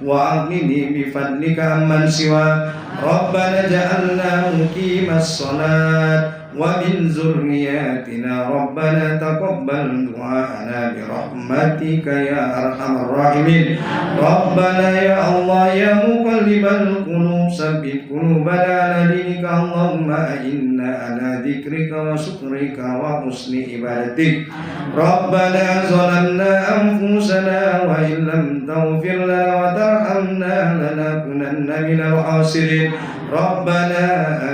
Speaker 3: وأغنني بفضلك عمن سواك ربنا اجعلنا مقيم الصلاة ومن ذرياتنا ربنا تقبل دعاءنا برحمتك يا أرحم الراحمين ربنا يا الله يا مقلب القلوب ثبت قلوبنا على دينك اللهم أعنا على ذكرك وشكرك وحسن عبادتك ربنا ظلمنا أنفسنا وإن لم تغفر لنا وترحمنا لنكونن من الخاسرين ربنا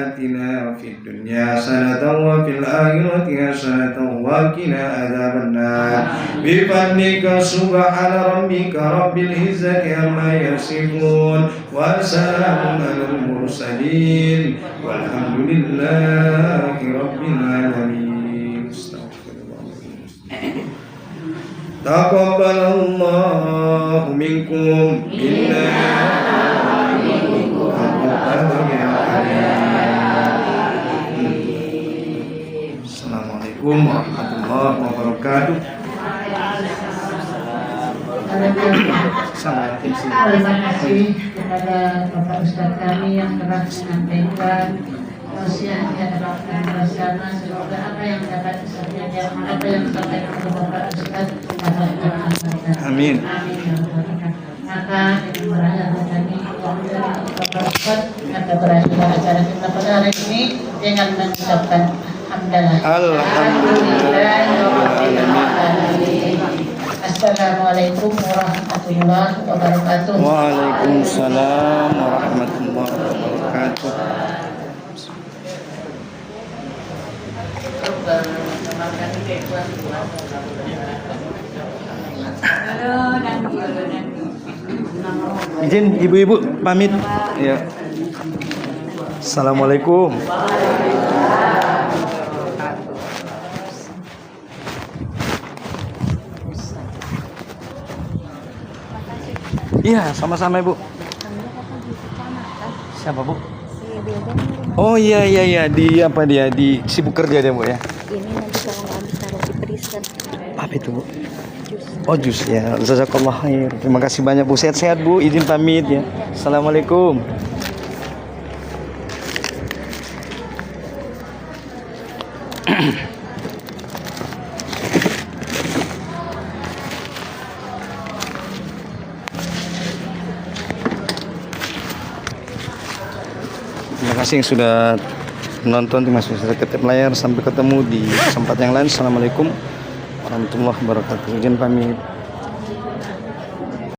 Speaker 3: آتنا في الدنيا حسنة وفي الآخرة حسنة وقنا عذاب النار بفضلك سبحان ربك رب العزة عما يصفون وسلام على المرسلين والحمد لله رب العالمين تقبل الله منكم إنا Assalamualaikum warahmatullahi wabarakatuh.
Speaker 2: Terima kasih kepada Bapak Ustadz kami yang telah menyampaikan wasiatnya terapkan bersama. Semoga apa yang dapat disampaikan, apa yang disampaikan oleh Bapak Ustadz dapat terlaksana.
Speaker 3: Amin.
Speaker 2: Maka dengan berhasil kami Bapak Ustadz akan berakhir acara kita pada hari ini dengan mengucapkan
Speaker 3: Alhamdulillah.
Speaker 2: Assalamualaikum warahmatullahi wabarakatuh.
Speaker 3: Waalaikumsalam warahmatullahi wabarakatuh.
Speaker 2: pertemukan ke tuan. Halo,
Speaker 4: Izin ibu-ibu pamit. Ya. Assalamualaikum. Iya, sama-sama Ibu. Siapa Bu? Oh iya di apa dia di sibuk kerja dia Bu ya.
Speaker 5: Ini nanti kalau nggak habis taruh di freezer.
Speaker 4: Apa itu Bu? Oh jus ya. Jazakallah khair. Terima kasih banyak Bu. Sehat-sehat Bu. Izin pamit ya. Assalamualaikum. Terima kasih yang sudah menonton. Terima kasih sudah ketep layar. Sampai ketemu di kesempatan yang lain. Assalamualaikum warahmatullahi wabarakatuh. Izin pamit.